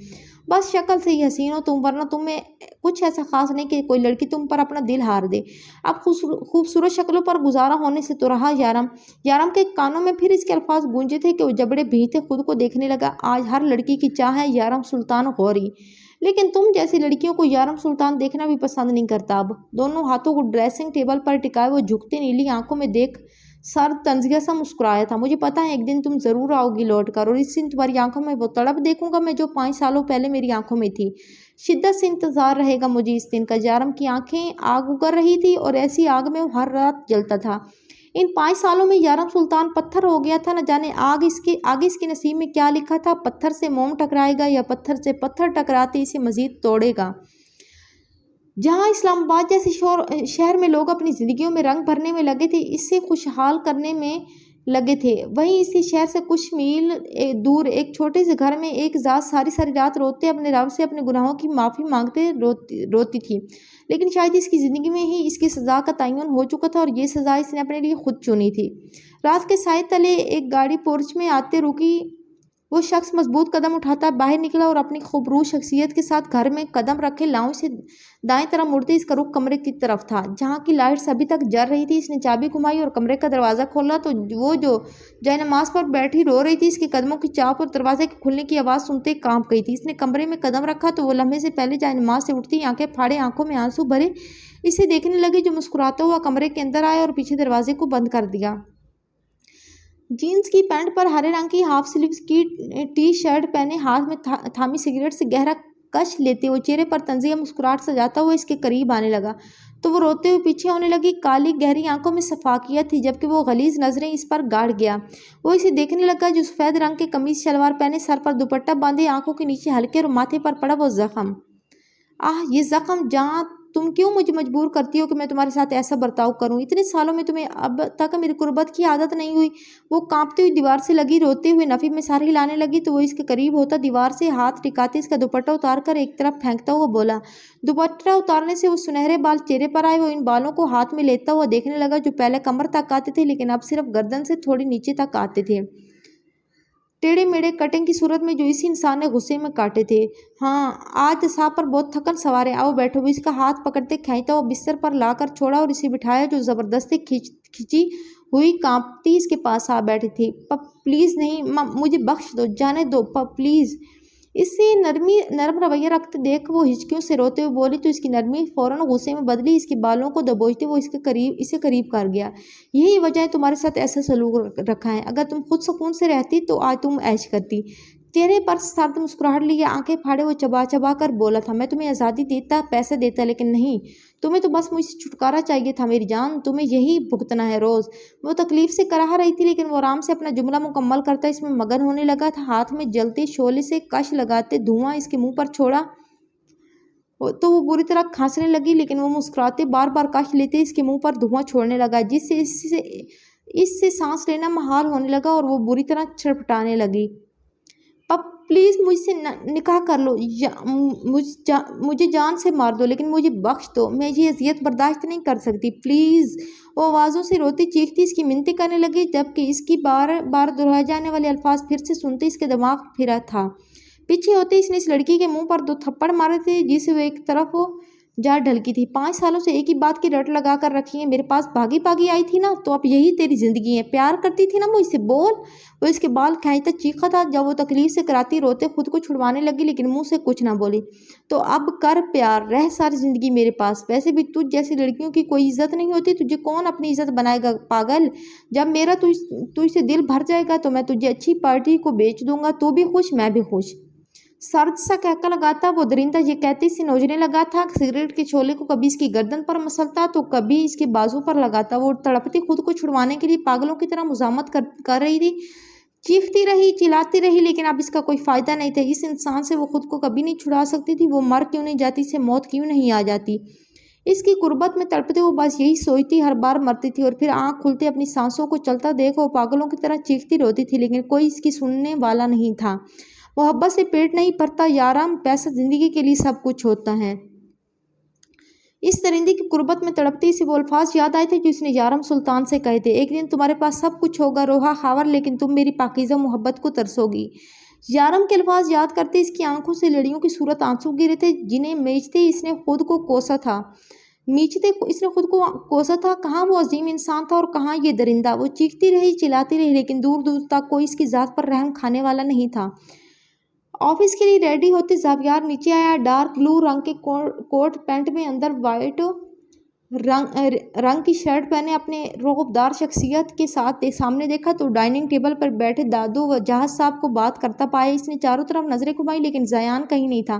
بس شکل سے ہی حسین ہو تم، ورنہ تم میں کچھ ایسا خاص نہیں کہ کوئی لڑکی تم پر اپنا دل ہار دے۔ اب خوبصورت شکلوں پر گزارا ہونے سے تو رہا یارم کے کانوں میں پھر اس کے الفاظ گونجے تھے کہ وہ جبڑے بھیجتے خود کو دیکھنے لگا۔ آج ہر لڑکی کی چاہ ہے یارم سلطان غوری، لیکن تم جیسی لڑکیوں کو یارم سلطان دیکھنا بھی پسند نہیں کرتا۔ اب دونوں ہاتھوں کو ڈریسنگ ٹیبل پر ٹکائے وہ جھکتے نیلی آنکھوں میں دیکھ سر تنزیہ سا مسکرایا تھا۔ مجھے پتا ہے ایک دن تم ضرور آؤ گی لوٹ کر، اور اس دن تمہاری آنکھوں میں وہ تڑپ دیکھوں گا میں جو 5 سالوں پہلے میری آنکھوں میں تھی۔ شدت سے انتظار رہے گا مجھے اس دن کا۔ یارم کی آنکھیں آگ اگر رہی تھی اور ایسی آگ میں وہ ہر رات جلتا تھا۔ ان 5 سالوں میں یارم سلطان پتھر ہو گیا تھا، نہ جانے آگے اس کے نصیب میں کیا لکھا تھا۔ پتھر سے موم ٹکرائے گا یا پتھر سے پتھر ٹکراتے اسے مزید توڑے گا۔ جہاں اسلام آباد جیسے شہر میں لوگ اپنی زندگیوں میں رنگ بھرنے میں لگے تھے، اس سے خوشحال کرنے میں لگے تھے، وہیں اسی شہر سے کچھ میل دور ایک چھوٹے سے گھر میں ایک ذات ساری رات روتے اپنے رب سے اپنے گناہوں کی معافی مانگتے روتی تھی، لیکن شاید اس کی زندگی میں ہی اس کی سزا کا تعین ہو چکا تھا، اور یہ سزا اس نے اپنے لیے خود چنی تھی۔ رات کے سائے تلے ایک گاڑی پورچ میں آتے رکی۔ وہ شخص مضبوط قدم اٹھاتا باہر نکلا اور اپنی خوبروز شخصیت کے ساتھ گھر میں قدم رکھے لاؤں سے دائیں طرف مڑتے اس کا رخ کمرے کی طرف تھا جہاں کی لائٹس ابھی تک جل رہی تھی۔ اس نے چابی گھمائی اور کمرے کا دروازہ کھولا تو وہ جو جائے نماز پر بیٹھی رو رہی تھی اس کے قدموں کی چاپ اور دروازے کے کھلنے کی آواز سنتے کانپ گئی تھی۔ اس نے کمرے میں قدم رکھا تو وہ لمحے سے پہلے جائے نماز سے اٹھتی آنکھیں پھاڑے آنکھوں میں آنسو بھرے اسے دیکھنے لگے جو مسکراتا ہوا کمرے کے اندر آیا اور پیچھے دروازے کو بند کر دیا۔ جینس کی پینٹ پر ہرے رنگ کی ہاف سلیوز کی ٹی شرٹ پہنے ہاتھ میں تھامی سگریٹ سے گہرا کش لیتے وہ چہرے پر طنزیہ مسکراہٹ سجاتا ہوا اس کے قریب آنے لگا تو وہ روتے ہوئے پیچھے ہونے لگی۔ کالی گہری آنکھوں میں شفافیت تھی جبکہ وہ غلیظ نظریں اس پر گاڑ گیا۔ وہ اسے دیکھنے لگا جو سفید رنگ کے قمیص شلوار پہنے سر پر دوپٹہ باندھے آنکھوں کے نیچے ہلکے اور ماتھے پر پڑا وہ زخم۔ آہ یہ زخم جہاں تم کیوں مجھے مجبور کرتی ہو کہ میں تمہارے ساتھ ایسا برتاؤ کروں؟ اتنے سالوں میں تمہیں اب تک میری قربت کی عادت نہیں ہوئی؟ وہ کانپتی ہوئی دیوار سے لگی روتے ہوئے نفی میں سر ہلانے لگی تو وہ اس کے قریب ہوتا دیوار سے ہاتھ ٹکاتے اس کا دوپٹہ اتار کر ایک طرف پھینکتا ہوا بولا۔ دوپٹہ اتارنے سے وہ سنہرے بال چہرے پر آئے۔ وہ ان بالوں کو ہاتھ میں لیتا ہوا دیکھنے لگا جو پہلے کمر تک آتے تھے لیکن اب صرف گردن سے تھوڑی نیچے تک آتے تھے، ٹیڑھے میڑھے کٹنگ کی صورت میں جو اسی انسان نے غصے میں کاٹے تھے۔ ہاں آج اعصاب پر بہت تھکن سوار ہے، آؤ بیٹھو۔ وہ اس کا ہاتھ پکڑتے کھینچتا وہ بستر پر لا کر چھوڑا اور اسے بٹھایا جو زبردستی کھچی ہوئی کانپتی اس کے پاس آ بیٹھی تھی۔ پلیز نہیں، مجھے بخش دو، جانے دو پلیز۔ اس سے نرم رویہ رکھتے دیکھ وہ ہچکیوں سے روتے ہوئے بولی تو اس کی نرمی فوراً غصے میں بدلی، اس کے بالوں کو دبوچتے وہ اسے قریب کر گیا۔ یہی وجہ ہے تمہارے ساتھ ایسا سلوک رکھا ہے، اگر تم خود سکون سے رہتی تو آج تم عیش کرتی۔ چہرے پر سرد مسکراہٹ لیے آنکھیں پھاڑے وہ چبا چبا کر بولا تھا، میں تمہیں آزادی دیتا، پیسے دیتا، لیکن نہیں، تمہیں تو بس مجھ سے چھٹکارا چاہیے تھا میری جان، تمہیں یہی بھگتنا ہے روز۔ وہ تکلیف سے کراہ رہی تھی لیکن وہ آرام سے اپنا جملہ مکمل کرتا اس میں مگن ہونے لگا تھا۔ ہاتھ میں جلتے شعلے سے کش لگاتے دھواں اس کے منہ پر چھوڑا تو وہ بری طرح کھانسنے لگی، لیکن وہ مسکراتے بار بار کش لیتے اس کے منہ پر دھواں چھوڑنے لگا، جس سے اس سے سانس لینا محال ہونے لگا اور وہ بری طرح چھٹپٹانے لگی۔ پلیز مجھ سے نکاح کر لو، مجھے جان سے مار دو لیکن مجھے بخش دو، میں یہ اذیت برداشت نہیں کر سکتی، پلیز۔ وہ آوازوں سے روتی چیختی اس کی منتیں کرنے لگی، جبکہ اس کی بار بار دہرائے جانے والے الفاظ پھر سے سنتے اس کے دماغ پھرا تھا۔ پیچھے ہوتے اس نے اس لڑکی کے منہ پر 2 تھپڑ مارے تھے جسے وہ ایک طرف ہو جا ڈھلکی تھی۔ 5 سالوں سے ایک ہی بات کی رٹ لگا کر رکھی ہے، میرے پاس بھاگی بھاگی آئی تھی نا، تو اب یہی تیری زندگی ہے، پیار کرتی تھی نا مجھ سے، بول۔ وہ اس کے بال کھینچتا چیخا تھا جب وہ تکلیف سے کراتی روتے خود کو چھڑوانے لگی، لیکن منہ سے کچھ نہ بولی۔ تو اب کر پیار، رہ ساری زندگی میرے پاس، ویسے بھی تجھ جیسی لڑکیوں کی کوئی عزت نہیں ہوتی، تجھے کون اپنی عزت بنائے گا پاگل۔ جب میرا تجھ سے دل بھر جائے گا تو میں تجھے اچھی پارٹی کو بیچ دوں گا، تو بھی خوش میں بھی خوش۔ سرد سا کہکا لگاتا وہ درندہ یہ کہتے اسے نوچنے لگا تھا، سگریٹ کے چھولے کو کبھی اس کی گردن پر مسلتا تو کبھی اس کے بازو پر لگاتا۔ وہ تڑپتی خود کو چھڑوانے کے لیے پاگلوں کی طرح مزاحمت کر رہی تھی، چیختی رہی، چلاتی رہی، لیکن اب اس کا کوئی فائدہ نہیں تھا۔ اس انسان سے وہ خود کو کبھی نہیں چھڑا سکتی تھی، وہ مر کیوں نہیں جاتی، اسے موت کیوں نہیں آ جاتی۔ اس کی قربت میں تڑپتے وہ بس یہی سوچتی، ہر بار مرتی تھی اور پھر آنکھ کھلتے اپنی سانسوں کو چلتا دیکھ وہ پاگلوں کی طرح چیختی روتی تھی، لیکن کوئی اس کی سننے والا نہیں تھا۔ محبت سے پیٹ نہیں بھرتا یارم، پیسہ زندگی کے لیے سب کچھ ہوتا ہے۔ اس درندے کی قربت میں تڑپتی اسے وہ الفاظ یاد آئے تھے جو اس نے یارم سلطان سے کہے تھے، ایک دن تمہارے پاس سب کچھ ہوگا روحا خاور، لیکن تم میری پاکیزہ محبت کو ترسو گی۔ یارم کے الفاظ یاد کرتے اس کی آنکھوں سے لڑیوں کی صورت آنسو گرے تھے جنہیں میچتے اس نے خود کو کوسا تھا۔ کہاں وہ عظیم انسان تھا اور کہاں یہ درندہ۔ وہ چیختی رہی، چلاتی رہی، لیکن دور دور تک کوئی اس کی ذات پر رحم کھانے والا نہیں تھا۔ آفس کے لیے ریڈی ہوتے زاویار نیچے آیا، ڈارک بلو رنگ کے کوٹ پینٹ میں، اندر وائٹ رنگ کی شرٹ پہنے اپنے رعبدار شخصیت کے ساتھ سامنے دیکھا تو ڈائننگ ٹیبل پر بیٹھے دادو وجاہت صاحب کو بات کرتا پایا۔ اس نے چاروں طرف نظریں گھمائی لیکن زیان کہیں نہیں تھا۔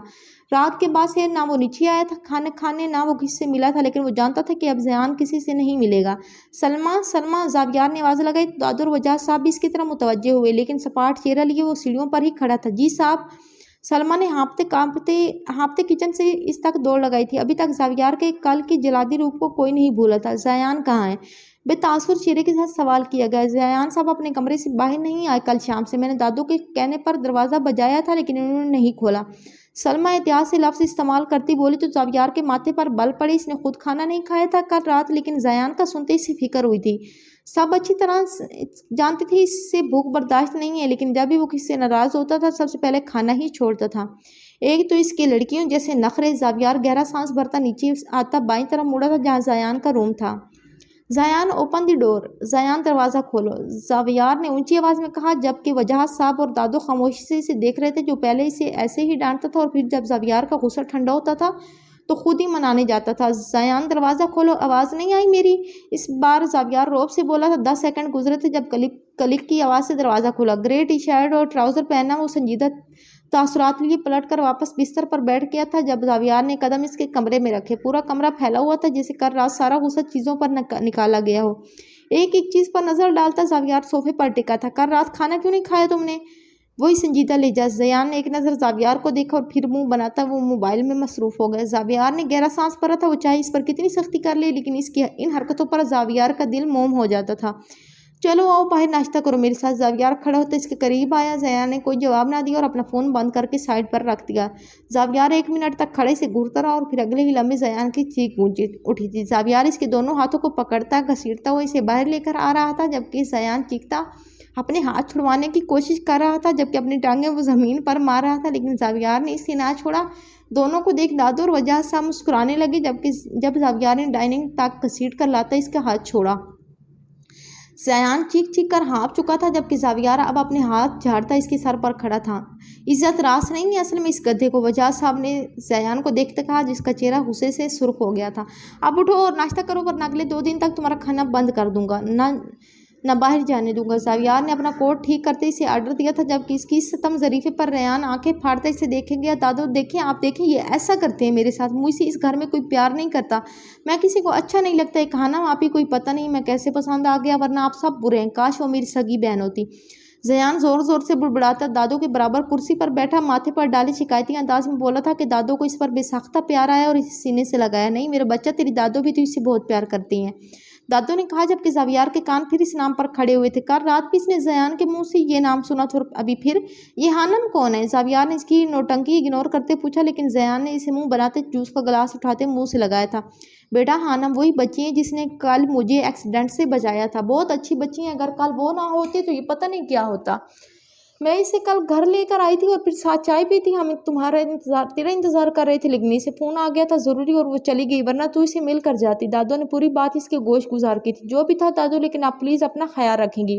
رات کے بعد سے نہ وہ نیچے آیا تھا کھانا کھانے، نہ وہ کسی سے ملا تھا، لیکن وہ جانتا تھا کہ اب زیان کسی سے نہیں ملے گا۔ سلمہ، زاویار نے آواز لگائی تو دادو اور وجاہت صاحب بھی اس کی طرف متوجہ ہوئے، لیکن سپاٹ چہرہ لیے وہ سیڑھیوں پر ہی کھڑا تھا۔ جی صاحب۔ سلمہ نے ہانپتے کچن سے اس تک دوڑ لگائی تھی۔ ابھی تک زاویار کے کل کی جلادی روپ کو کوئی نہیں بھولا تھا۔ زیان کہاں ہے؟ بے تاثر چہرے کے ساتھ سوال کیا گیا۔ زیان صاحب اپنے کمرے سے باہر نہیں آئے کل شام سے، میں نے دادو کے کہنے پر دروازہ بجایا تھا لیکن انہوں نے نہیں کھولا۔ سلمہ احتیاط سے لفظ استعمال کرتی بولی تو زاویار کے ماتھے پر بل پڑے۔ اس نے خود کھانا نہیں کھایا تھا کل رات، لیکن زیان کا سنتے اسے فکر ہوئی تھی۔ سب اچھی طرح جانتی تھی اس سے بھوک برداشت نہیں ہے، لیکن جب بھی وہ کسی سے ناراض ہوتا تھا سب سے پہلے کھانا ہی چھوڑتا تھا۔ ایک تو اس کے لڑکیوں جیسے نخرے۔ زاویار گہرا سانس بھرتا نیچے آتا بائیں طرف مڑا تھا جہاں زیان کا روم تھا۔ زیان، اوپن دی ڈور، زیان دروازہ کھولو، زاویار نے اونچی آواز میں کہا، جبکہ وجاہت صاحب اور دادو خاموشی سے دیکھ رہے تھے، جو پہلے اسے ایسے ہی ڈانٹتا تھا اور پھر جب زاویار کا غصہ ٹھنڈا ہوتا تھا تو خود ہی منانے جاتا تھا۔ زیان دروازہ کھولو، آواز نہیں آئی میری؟ اس بار زاویار رعب سے بولا تھا۔ 10 سیکنڈ گزرے تھے جب کلک کی آواز سے دروازہ کھلا۔ گرے ٹی شرٹ اور ٹراؤزر پہنا وہ سنجیدہ تاثرات لیے پلٹ کر واپس بستر پر بیٹھ گیا تھا جب زاویار نے قدم اس کے کمرے میں رکھے۔ پورا کمرہ پھیلا ہوا تھا جیسے کل رات سارا غصہ چیزوں پر نکالا گیا ہو۔ ایک ایک چیز پر نظر ڈالتا زاویار صوفے پر ٹکا تھا۔ کل رات کھانا کیوں نہیں کھایا تم نے؟ وہی سنجیدہ لہجہ۔ زیان نے ایک نظر زاویار کو دیکھا اور پھر منہ بناتا وہ موبائل میں مصروف ہو گیا۔ زاویار نے گہرا سانس بھرا تھا، وہ چاہے اس پر کتنی سختی کر لے لیکن اس کی ان حرکتوں پر زاویار کا دل موم ہو جاتا تھا۔ چلو آؤ باہر ناشتہ کرو میرے ساتھ۔ زاویار کھڑا ہوتا اس کے قریب آیا۔ زیان نے کوئی جواب نہ دیا اور اپنا فون بند کر کے سائڈ پر رکھ دیا۔ زاویار 1 منٹ تک کھڑے سے گھورتا رہا اور پھر اگلے ہی لمحے زیان کی چیخ گونج اٹھی تھی۔ زاویار اس کے دونوں ہاتھوں کو پکڑتا گھسیٹتا ہوا اسے باہر لے کر آ رہا تھا، جبکہ زیان چیختا اپنے ہاتھ چھڑوانے کی کوشش کر رہا تھا، جبکہ اپنی ٹانگیں وہ زمین پر مار رہا تھا، لیکن زاویار نے اسے نہ چھوڑا۔ دونوں کو دیکھ دادو اور وجاہت صاحب مسکرانے لگے، جب زاویار نے ڈائننگ تک گھسیٹ کر لاتا اس کا ہاتھ چھوڑا۔ زیان چیخ چیخ کر ہانپ چکا تھا جبکہ زاویار اب اپنے ہاتھ جھاڑتا اس کے سر پر کھڑا تھا۔ عزت راس نہیں ہے اصل میں اس گدھے کو، وجاہت صاحب نے زیان کو دیکھتے کہا جس کا چہرہ غصے سے سرخ ہو گیا تھا۔ اب اٹھو اور ناشتہ کرو ورنہ اگلے 2 دن تک تمہارا کھانا بند کر دوں گا، نہ باہر جانے دوں گا۔ زاویار نے اپنا کوٹ ٹھیک کرتے اسے آرڈر دیا تھا جبکہ اس کی ستم ظریفے پر ریان آنکھیں پھاڑتے اسے دیکھے گیا۔ دادو دیکھیں، آپ دیکھیں، یہ ایسا کرتے ہیں میرے ساتھ، مجھ سے اس گھر میں کوئی پیار نہیں کرتا، میں کسی کو اچھا نہیں لگتا، ایک کھانا آپ ہی کوئی پتہ نہیں میں کیسے پسند آ گیا، ورنہ آپ سب برے ہیں، کاش وہ میری سگی بہن ہوتی۔ زیان زور زور سے بڑبڑاتا دادو کے برابر کرسی پر بیٹھا ماتھے پر ڈالے شکایتی انداز میں بولا تھا کہ دادو کو اس پر بے ساختہ پیار آیا اور اسے سینے سے لگایا۔ نہیں میرے بچہ، تیری دادو بھی تو اس سے بہت پیار کرتی ہیں، دادو نے کہا جبکہ زاویار کے کان پھر اس نام پر کھڑے ہوئے تھے۔ کل رات بھی اس نے زیان کے منہ سے یہ نام سنا تھا اور ابھی پھر۔ یہ ہانم کون ہے؟ زاویار نے اس کی نوٹنکی اگنور کرتے پوچھا لیکن زیان نے اسے منہ بناتے جوس کا گلاس اٹھاتے منہ سے لگایا تھا۔ بیٹا ہانم وہی بچی ہے جس نے کل مجھے ایکسیڈنٹ سے بچایا تھا، بہت اچھی بچی ہیں، اگر کل وہ نہ ہوتی تو یہ پتہ نہیں کیا ہوتا۔ میں اسے کل گھر لے کر آئی تھی اور پھر ساتھ چائے پی تھی، ہم تیرا انتظار کر رہے تھے لیکن اسے فون آ گیا تھا ضروری اور وہ چلی گئی، ورنہ تو اسے مل کر جاتی۔ دادو نے پوری بات اس کے گوش گزار کی تھی۔ جو بھی تھا دادو، لیکن آپ پلیز اپنا خیال رکھیں گی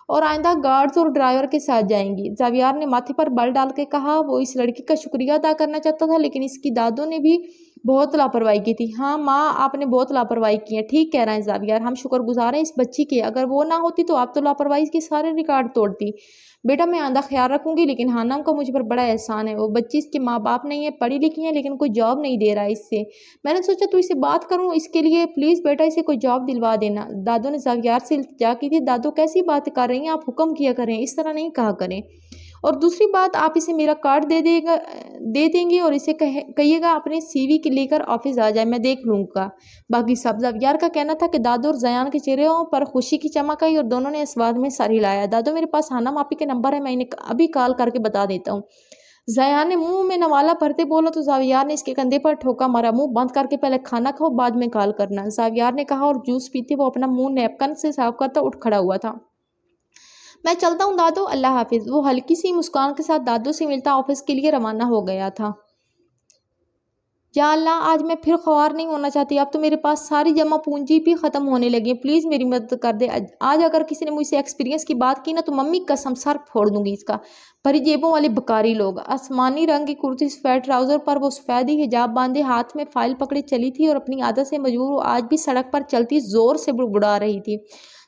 اور آئندہ گارڈز اور ڈرائیور کے ساتھ جائیں گی۔ زاویار نے ماتھے پر بل ڈال کے کہا۔ وہ اس لڑکی کا شکریہ ادا کرنا چاہتا تھا لیکن اس کی دادو نے بھی بہت لاپرواہی کی تھی۔ ہاں ماں، آپ نے بہت لاپرواہی کی ہے، ٹھیک کہہ رہے ہیں زاویار، ہم شکر گزار ہیں اس بچی کے، اگر وہ نہ ہوتی تو آپ تو لاپرواہی کے سارے ریکارڈ توڑتی۔ بیٹا میں آئندہ خیال رکھوں گی، لیکن ہانم کا مجھ پر بڑا احسان ہے، وہ بچی اس کے ماں باپ نہیں ہے، پڑھی لکھی ہے لیکن کوئی جاب نہیں دے رہا ہے اس سے، میں نے سوچا تو اسے بات کروں اس کے لیے، پلیز بیٹا اسے کوئی جاب دلوا دینا۔ دادو نے زاویار سے التجا کی تھی۔ دادو کیسی بات کر رہی ہیں آپ، حکم کیا کریں، اس طرح نہیں کہا کریں، اور دوسری بات آپ اسے میرا کارڈ دے دیں گے اور اسے کہیے گا اپنے سی وی لے کر آفس آ جائے، میں دیکھ لوں گا باقی سب۔ زاویار کا کہنا تھا کہ دادو اور زیان کے چہروں پر خوشی کی چمک آئی اور دونوں نے اس بات میں سر ہلایا۔ دادو میرے پاس ہانم آپی کے نمبر ہے، میں انہیں ابھی کال کر کے بتا دیتا ہوں۔ زیان نے منہ میں نوالا بھرتے بولا تو زاویار نے اس کے کندھے پر ٹھوکا مارا۔ منہ بند کر کے پہلے کھانا کھاؤ بعد میں کال کرنا، زاویار نے کہا اور جوس پیتے وہ اپنا منہ نیپکن سے صاف کرتا اٹھ کھڑا ہوا تھا۔ میں چلتا ہوں دادو، اللہ حافظ۔ وہ ہلکی سی مسکان کے ساتھ دادو سے ملتا آفس کے لیے روانہ ہو گیا تھا۔ یا اللہ، آج میں پھر خوار نہیں ہونا چاہتی، اب تو میرے پاس ساری جمع پونجی بھی ختم ہونے لگی ہے، پلیز میری مدد کر دے۔ آج اگر کسی نے مجھ سے ایکسپیرینس کی بات کی نا تو ممی قسم سر پھوڑ دوں گی اس کا۔ بھری جیبوں والے بکاری لوگ۔ آسمانی رنگ کی کرتی سفید ٹراؤزر پر وہ سفید ہی حجاب باندھے ہاتھ میں فائل پکڑے چلی تھی اور اپنی عادت سے مجبور وہ آج بھی سڑک پر چلتی زور سے بڑبڑا رہی تھی۔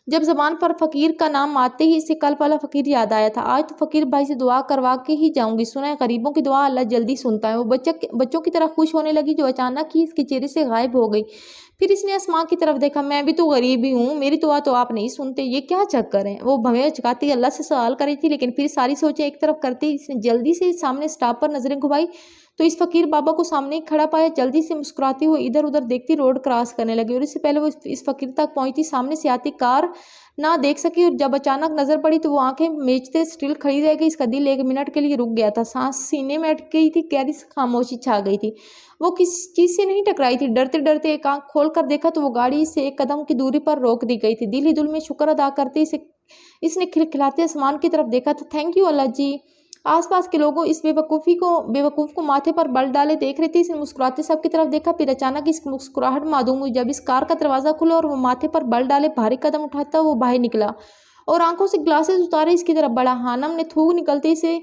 جب زبان پر فقیر کا نام آتے ہی اسے کل والا فقیر یاد آیا تھا۔ آج تو فقیر بھائی سے دعا کروا کے ہی جاؤں گی، سنا ہے غریبوں کی دعا اللہ جلدی سنتا ہے۔ وہ بچوں کی طرح خوش ہونے لگی جو اچانک ہی اس کے چہرے سے غائب ہو گئی۔ پھر اس نے آسمان کی طرف دیکھا۔ میں بھی تو غریب ہی ہوں، میری دعا تو آپ نہیں سنتے، یہ کیا چکر ہے؟ وہ بھویں چکاتی اللہ سے سوال کری تھی لیکن پھر ساری سوچیں ایک طرف کرتے اس نے جلدی سے سامنے سٹاپ پر نظریں گھمائی تو اس فقیر بابا کو سامنے ہی کھڑا پایا۔ جلدی سے مسکراتی ہوئے ادھر ادھر دیکھتی روڈ کراس کرنے لگی اور اس سے پہلے وہ اس فقیر تک پہنچتی سامنے سے آتی کار نہ دیکھ سکی اور جب اچانک نظر پڑی تو وہ آنکھیں میچتے سٹل کھڑی رہ گئی۔ اس کا دل 1 منٹ کے لیے رک گیا تھا، سانس سینے میں اٹک گئی تھی، گہری خاموشی چھا گئی تھی۔ وہ کسی چیز سے نہیں ٹکرائی تھی، ڈرتے ڈرتے ایک آنکھ کھول کر دیکھا تو وہ گاڑی سے 1 قدم کی دوری پر روک دی گئی تھی۔ دل ہی دل میں شکر ادا کرتے اس نے کھلکھلاتے آسمان کی طرف دیکھا تھا۔ تھینک یو اللہ جی۔ آس پاس کے لوگوں اس بیوقوف کو ماتھے پر بل ڈالے دیکھ رہے تھے۔ اس نے مسکراتے سب کی طرف دیکھا، پھر اچانک اس کی مسکراہٹ معدوم ہوئی جب اس کار کا دروازہ کھلا اور وہ ماتھے پر بل ڈالے بھاری قدم اٹھاتا وہ باہر نکلا اور آنکھوں سے گلاسز اتارے اس کی طرف بڑھا۔ ہانم نے تھوک نکلتے اسے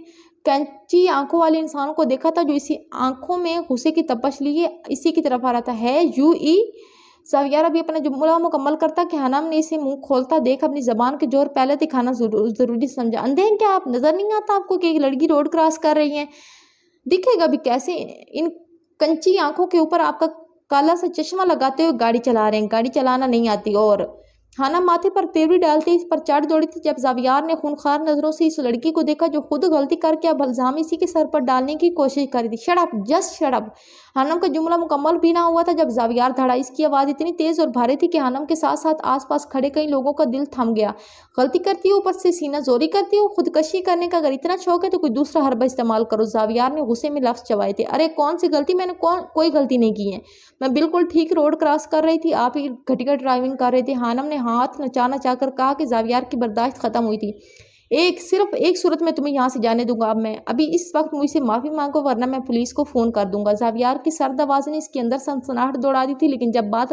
کینچی آنکھوں والے انسان کو دیکھا تھا جو اسی آنکھوں میں غصے کی تپش لیے اسی کی طرف آ رہا تھا۔ ہے یو ای؟ زاویار ابھی اپنا جملہ مکمل کرتا کہ ہانم نے اسے منہ کھولتا دیکھ اپنی زبان کے زور پہلے دکھانا ضروری سمجھا۔ اندھے ہیں کیا آپ؟ نظر نہیں آتا آپ کو کہ ایک لڑکی روڈ کراس کر رہی ہے؟ دکھے گا بھی کیسے ان کنچی آنکھوں کے اوپر آپ کا کالا سا چشمہ لگاتے ہوئے گاڑی چلا رہے ہیں، گاڑی چلانا نہیں آتی۔ اور ہانم ماتھے پر تیوری ڈالتے اس پر چڑھ دوڑی تھی جب زاویار نے خونخوار نظروں سے اس لڑکی کو دیکھا جو خود غلطی کر کے اب الزام اسی کے سر پر ڈالنے کی کوشش کر رہی تھی۔ Shut up, just shut up. ہانم کا جملہ مکمل بھی نہ ہوا تھا جب زاویار دھڑا۔ اس کی آواز اتنی تیز اور بھاری تھی کہ ہانم کے ساتھ ساتھ آس پاس کھڑے کئی لوگوں کا دل تھم گیا۔ غلطی کرتی ہو، اوپر سے سینہ زوری کرتی ہو، خودکشی کرنے کا اگر اتنا شوق ہے تو کوئی دوسرا حربہ استعمال کرو۔ زاویار نے غصے میں لفظ چبائے تھے۔ ارے کون سی غلطی؟ میں نے کوئی غلطی نہیں کی ہے، میں بالکل ٹھیک روڈ کراس کر رہی تھی، آپ ہی گھٹیا ڈرائیونگ کر رہے تھے۔ ہانم نے ہاتھ نچا کر کہا کہ زاویار کی برداشت ختم ہوئی تھی۔ صرف ایک صورت میں تمہیں یہاں سے جانے دوں گا، اب میں ابھی اس وقت مجھ سے معافی مانگو ورنہ میں پولیس کو فون کر دوں گا۔ زاویار کی سرد آواز نے اس کے اندر سنسناہٹ دوڑا دی تھی لیکن جب بات